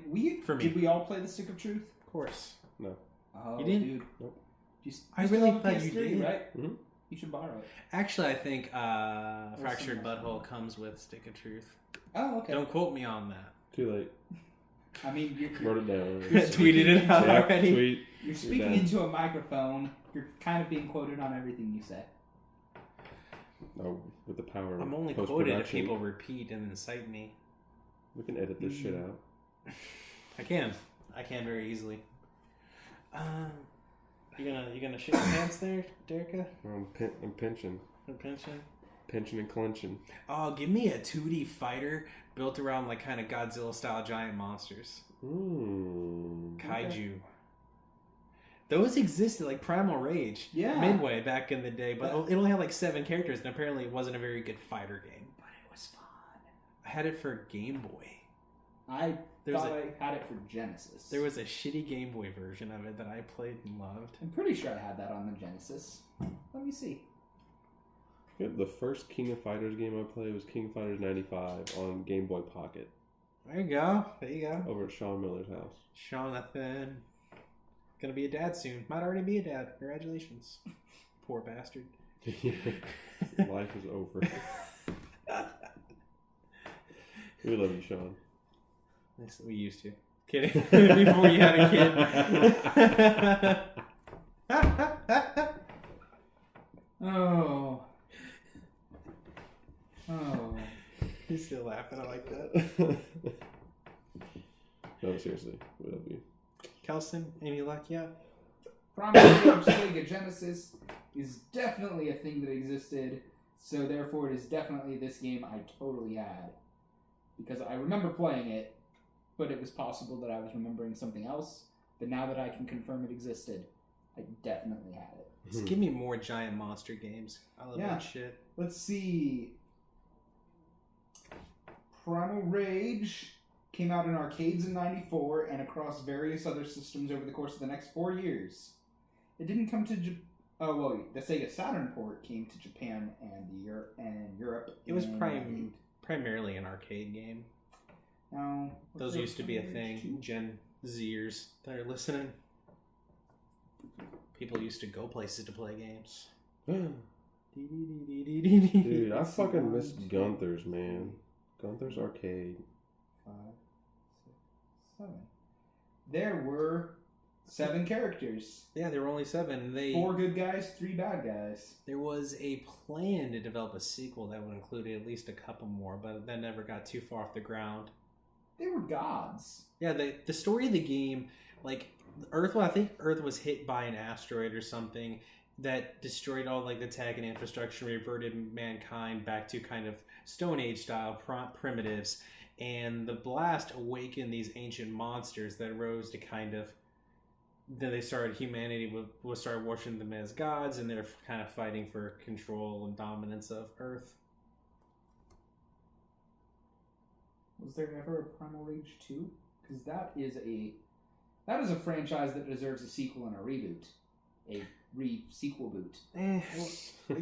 did we all play the Stick of Truth?
Of course.
No.
Oh,
You didn't?
dude.
Nope.
I really thought
PS3,
you did.
right?
Mhm.
You should borrow it.
Actually, I think Fractured
someone else.
Butthole comes with Stick of Truth.
Oh, okay.
Don't quote me on that.
Too late.
I mean,
Wrote it down.
Tweeted it out
Yeah,
already.
tweet.
you're speaking
done.
into a microphone. You're kind of being quoted on everything you say.
Oh, with the power of
I'm only quoted if
post-production.
people repeat and incite me.
We can edit this shit out.
I can very easily. You gonna shit your pants there, Derica?
I'm pinching.
For pension?
Pinching and clenching.
Oh, give me a 2D fighter built around like kind of Godzilla style giant monsters. Kaiju. Those existed like Primal Rage.
Yeah.
Midway back in the day, but it only had like 7 characters, and apparently it wasn't a very good fighter game.
But it was fun.
I had it for Game Boy.
I
There's
thought
a-
I had it for Genesis.
There was a shitty Game Boy version of it that I played and loved.
I'm pretty sure I had that on the Genesis. Let me see.
Yeah, the first King of Fighters game I played was King of Fighters 95 on Game Boy Pocket
There you go. There you go.
over at Sean Miller's house.
Jonathan. Gonna be a dad soon. Might already be a dad. Congratulations. Poor bastard.
Life is over. We love you, Sean.
Yes, we used to. Kidding. Before you had a kid.
Oh. Oh.
He's still laughing. I like that.
No, seriously. We love you.
Kelson, any luck yet?
Primal Rage Sega Genesis is definitely a thing that existed, so therefore it is definitely this game I totally had. Because I remember playing it, but it was possible that I was remembering something else. But now that I can confirm it existed, I definitely had it.
Just give me more giant monster games. I love that shit.
Let's see. Primal Rage came out in arcades in '94 and across various other systems over the course of the next 4 years. It didn't come to the Sega Saturn port came to Japan and Europe.
It was
in
primarily an arcade game.
No,
Those used to be a thing. Zers that are listening. People used to go places to play games.
Dude, I fucking miss Gunther's, man. Gunther's Arcade.
5, 6, 7. There were 7 characters.
Yeah, there were only 7.
4 good guys, 3 bad guys.
There was a plan to develop a sequel that would include at least a couple more, but that never got too far off the ground.
They were gods.
Yeah, the story of the game, like Earth. I think Earth was hit by an asteroid or something that destroyed all like the tech and infrastructure, reverted mankind back to kind of Stone Age style primitives, and the blast awakened these ancient monsters that rose to kind of. Then they started humanity would start worshiping them as gods, and they're kind of fighting for control and dominance of Earth.
Was there ever a Primal Rage 2? Because that is a franchise that deserves a sequel and a reboot. A sequel boot.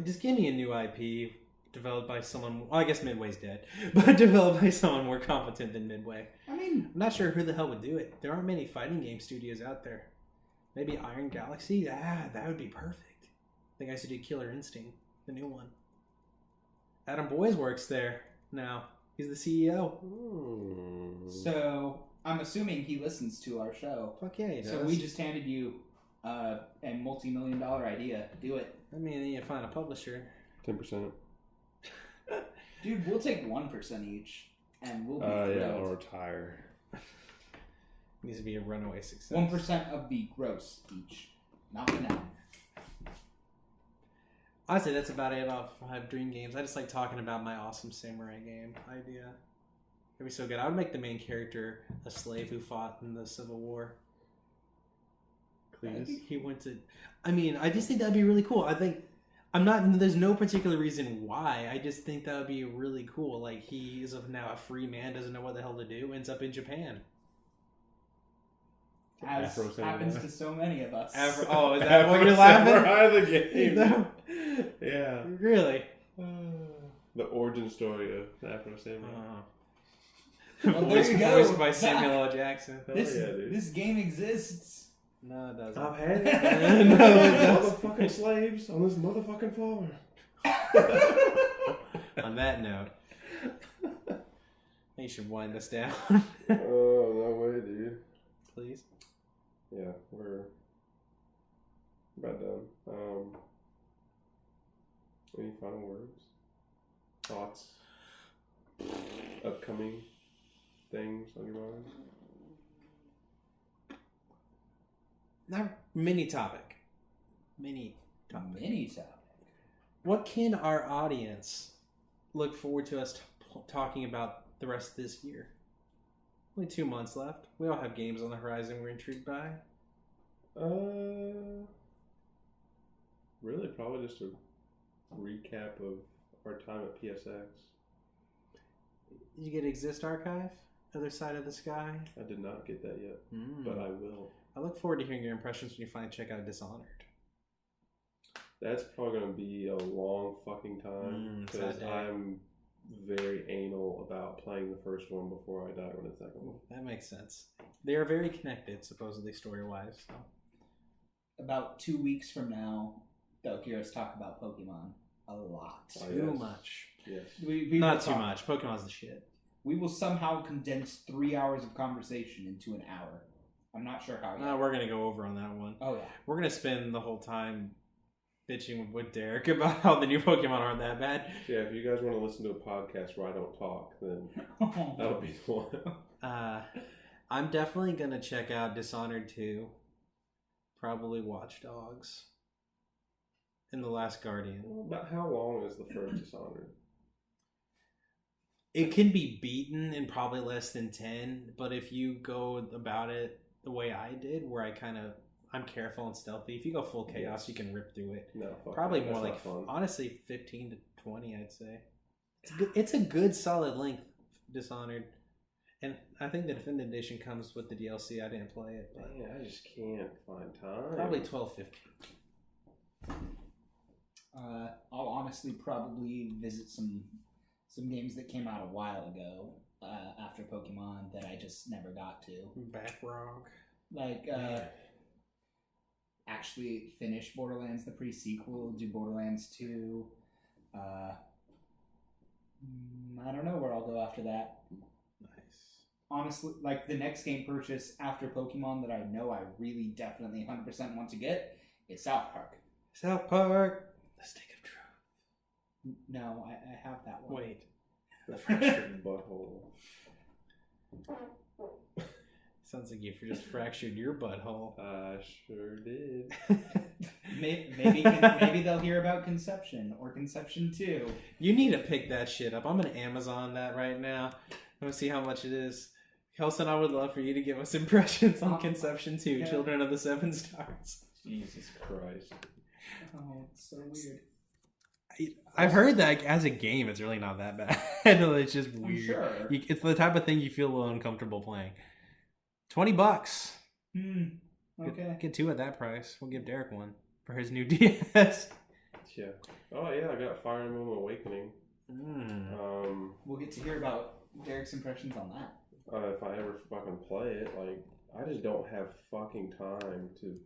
Just give me a new IP developed by someone. Well, I guess Midway's dead, but developed by someone more competent than Midway.
I mean,
I'm not sure who the hell would do it. There aren't many fighting game studios out there. Maybe Iron Galaxy? That would be perfect. The guys who did Killer Instinct, the new one. Adam Boyes works there now. He's the CEO.
So I'm assuming he listens to our show.
Fuck yeah, he does.
So we just handed you a multi-million-dollar idea. Do it.
I mean, you find a publisher.
10%.
Dude, we'll take 1% each, and we'll be
yeah, I'll retire.
Needs to be a runaway success.
1% of the gross each. Not the net.
Honestly, that's about it off Dream Games. I just like talking about my awesome samurai game idea. It'd be so good. I would make the main character a slave who fought in the Civil War.
Please.
He went to... I mean, I just think that'd be really cool. I think... There's no particular reason why. I just think that would be really cool. Like, he is now a free man, doesn't know what the hell to do, ends up in Japan.
As happens to so many of us.
Is that what you're laughing?
Samurai the game. Yeah.
Really?
The origin story of Afro Samurai.
Well,
Voiced by Samuel L. Jackson.
This game exists.
No, it doesn't.
I've had it. Motherfucking slaves on this motherfucking farm.
On that note, you should wind us down.
Oh, no way, dude.
Please.
Yeah, we're about done. Any final words? Thoughts? Upcoming things on your mind?
Mini topic. What can our audience look forward to us talking about the rest of this year? Only 2 months left. We all have games on the horizon we're intrigued by.
Really, probably just a recap of our time at PSX.
Did you get Exist Archive? Other Side of the Sky?
I did not get that yet, but I will.
I look forward to hearing your impressions when you finally check out Dishonored.
That's probably going to be a long fucking time because I'm very anal about playing the first one before I die on the second one.
That makes sense. They are very connected, supposedly story-wise. So.
About 2 weeks from now, they'll hear us talk about Pokemon a lot.
Too much.
Yes.
Not too much. Pokemon's the shit.
We will somehow condense 3 hours of conversation into an hour. I'm not sure how.
No, we're going to go over on that one.
Oh, yeah.
We're going to spend the whole time bitching with Derek about how the new Pokemon aren't that bad.
Yeah, if you guys want to listen to a podcast where I don't talk, then that'll be the one.
I'm definitely going to check out Dishonored 2. Probably Watch Dogs. And The Last Guardian.
About how long is the first Dishonored?
It can be beaten in probably less than 10, but if you go about it the way I did, where I'm careful and stealthy, if you go full chaos, you can rip through it.
No, fuck
probably
that.
more
That's
like,
not fun.
honestly, 15 to 20, I'd say. It's a good solid length, Dishonored. And I think the Definitive Edition comes with the DLC. I didn't play it, but
yeah, I just can't find time.
Probably 12, 15.
I'll honestly probably visit some games that came out a while ago after Pokemon that I just never got to.
Backrog.
Like, actually finish Borderlands the pre-sequel, do Borderlands 2. I don't know where I'll go after that.
Nice.
Honestly, like the next game purchase after Pokemon that I know I really definitely 100% want to get is South Park.
South Park. The Stick of Truth.
No, I have that one.
Wait.
The fractured butthole.
Sounds like you just fractured your butthole.
I sure did.
Maybe they'll hear about Conception or Conception 2.
You need to pick that shit up. I'm gonna Amazon that right now. I'm gonna see how much it is. Kelson, I would love for you to give us impressions on Conception 2,
yeah.
Children of the Seven Stars.
Jesus Christ.
Oh, it's so weird.
I've heard that as a game, it's really not that bad. It's just weird.
I'm sure.
It's the type of thing you feel a little uncomfortable playing. $20.
Okay.
Get two at that price. We'll give Derek one for his new DS.
Yeah. Oh yeah, I got Fire Emblem Awakening.
We'll get to hear about Derek's impressions on that.
If I ever fucking play it, like I just don't have fucking time to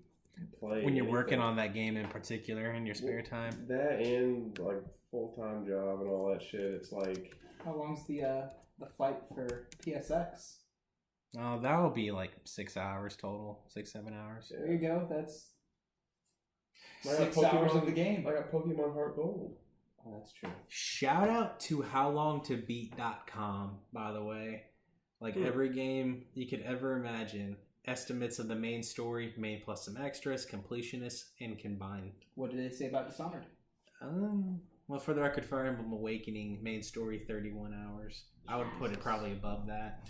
play.
When you're
anything.
working on that game in particular in your spare time.
That and like full-time job and all that shit. It's like
How long's the fight for PSX?
Oh, that'll be like 6 hours total. 6-7 hours.
There you go. That's
I got
6 hours of the game.
I got Pokemon Heart Gold.
Oh, that's true.
Shout out to howlongtobeat.com, by the way. Like every game you could ever imagine. Estimates of the main story, main plus some extras, completionists, and combined.
What did they say about Dishonored?
Well, for the record, Fire Emblem Awakening, main story 31 hours. I would put it probably above that.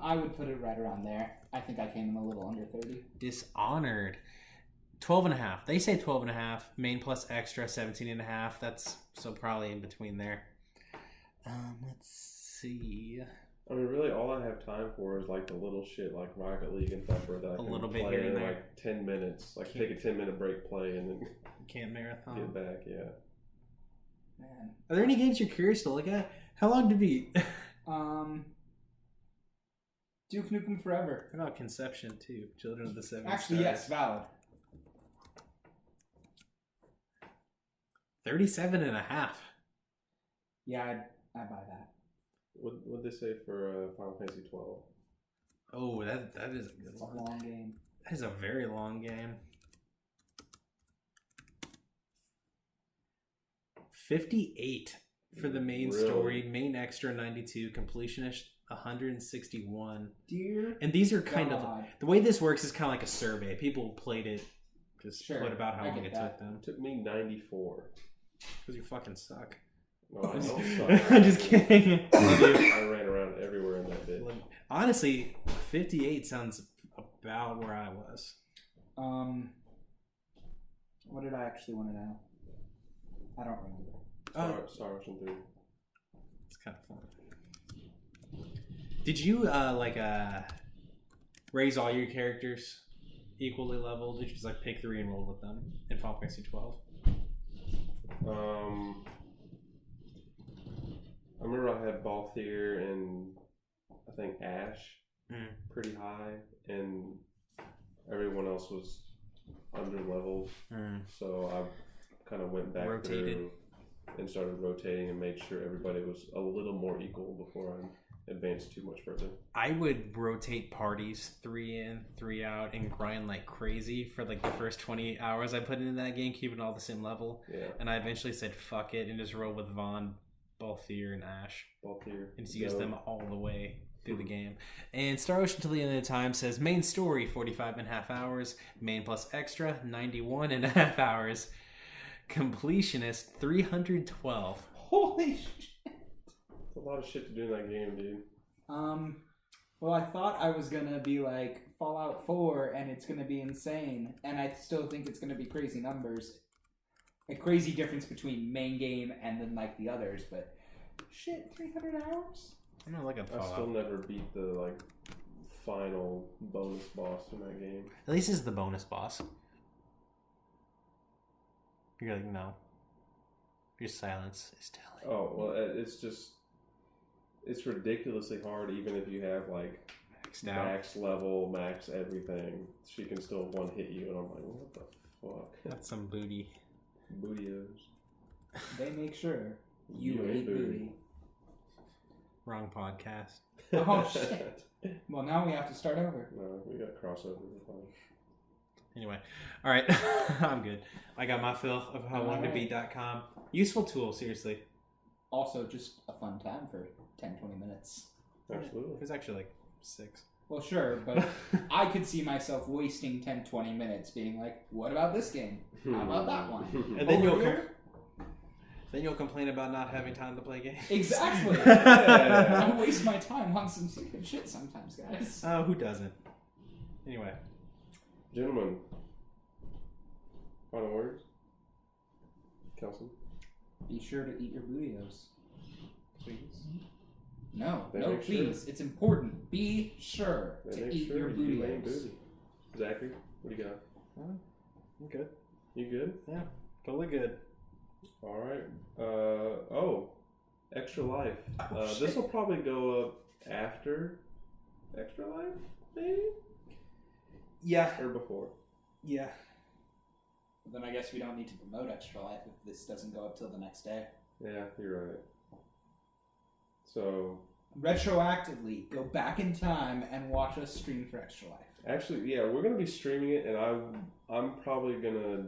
I would put it right around there. I think I came in a little under 30.
Dishonored. 12.5. They say 12.5. Main plus extra, 17.5. That's so probably in between there. Let's see.
I mean, really, all I have time for is like the little shit, like Rocket League and Thumper that I can
little bit
play
here and
in
there.
like 10 minutes. Like take a 10-minute break, play, and then
Can't marathon.
get back. Yeah.
Man.
Are there any games you're curious to look at? How long to beat?
Duke Nukem Forever.
What about Conception too? Children of the Seven
Actually,
Stars.
yes, valid.
37.5.
Yeah, I'd buy that.
What they say for Final Fantasy 12?
Oh, that is a good
It's a
one.
long game.
That is a very long game. 58 for the main
Really?
story, main extra 92, completionist 161.
Dear
And these are kind
God.
of the way this works is kind of like a survey. People played it, just
Sure,
put about how
I
long
get
it
that.
took them.
It took me 94.
Because you fucking suck.
No, I don't suck.
I'm just kidding.
I ran around everywhere in that bitch.
Honestly, 58 sounds about where I was.
What did I actually want to know? I don't remember.
Star Ocean 3.
It's kind of fun. Did you raise all your characters equally leveled? Did you just like pick 3 and roll with them in Final Fantasy 12?
I remember I had Balthier and I think Ash pretty high, and everyone else was under leveled. So I kind of went back through and started rotating and made sure everybody was a little more equal before I advanced too much further.
I would rotate parties 3 in, 3 out, and grind like crazy for like the first 20 hours I put into that game, keeping all the same level.
Yeah.
And I eventually said fuck it and just roll with Vaughn, Balthier, and Ash.
Balthier.
And just use them all the way through the game. And Star Ocean Till the End of the Time says main story 45.5 hours, main plus extra 91.5 hours, completionist 312.
Holy shit.
It's a lot of shit to do in that game, dude.
Well, I thought I was gonna be like Fallout 4 and it's gonna be insane, and I still think it's gonna be crazy numbers. A crazy difference between main game and then like the others, but shit, 300 hours?
I'm gonna look at
I still
Fallout.
never beat the like final bonus boss in that game.
At least this is the bonus boss. You're like, no. Your silence is telling.
Oh well, it's just it's ridiculously hard, even if you have like max level, max everything. She can still one hit you, and I'm like, what the fuck?
That's some booty.
Bootios.
They make sure you ain't booty.
Wrong podcast.
Oh shit. Well, now we have to start over.
No, we got crossover.
Anyway, all right. I'm good. I got my fill of howlongtobeat.com. Useful tool, seriously.
Also, just a fun time for 10-20 minutes.
Absolutely.
It was actually like 6.
Well, sure, but I could see myself wasting 10-20 minutes being like, what about this game? How about that one?
And then you'll complain about not having time to play games.
Exactly. I waste my time on some stupid shit sometimes, guys.
Oh, who doesn't? Anyway.
Gentlemen, final words? Kelson?
Be sure to eat your bootios.
Please?
No,
They
no,
make
please.
sure.
It's important. Be sure
They
to
make
eat
sure
your
you ain't
bootios.
booty. Zachary, what do you got?
I'm good.
You good?
Yeah, totally good.
All right. Extra Life.
Oh,
this will probably go up after Extra Life, maybe?
Yeah.
Or before.
Yeah.
Then I guess we don't need to promote Extra Life if this doesn't go up till the next day.
Yeah, you're right. So...
Retroactively, go back in time and watch us stream for Extra Life.
Actually, yeah, we're going to be streaming it, and I'm probably going to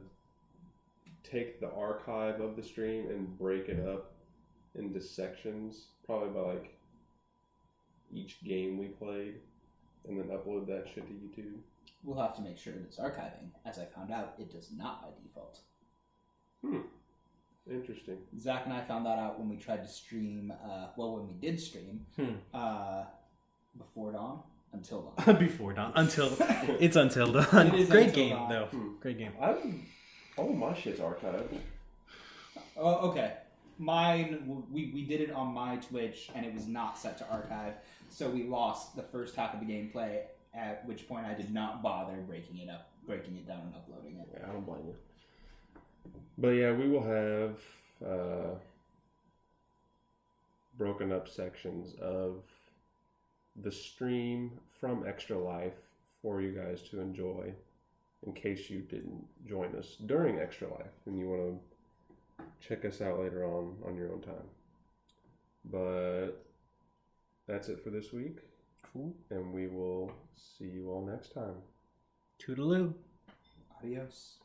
take the archive of the stream and break it up into sections, probably by like each game we played, and then upload that shit to YouTube.
We'll have to make sure it's archiving. As I found out, it does not by default.
Interesting.
Zach and I found that out when we tried to stream, when we did stream, before dawn, until dawn.
Before dawn. It's until dawn.
It is
Great
until
game,
dawn.
though. Great game.
All my shit's archived.
Oh, okay. Mine, we did it on my Twitch, and it was not set to archive, so we lost the first half of the gameplay, at which point I did not bother breaking it down and uploading it.
Yeah, I don't blame you. But yeah, we will have broken up sections of the stream from Extra Life for you guys to enjoy in case you didn't join us during Extra Life and you want to check us out later on your own time. But that's it for this week.
Cool.
And we will see you all next time.
Toodaloo.
Adios.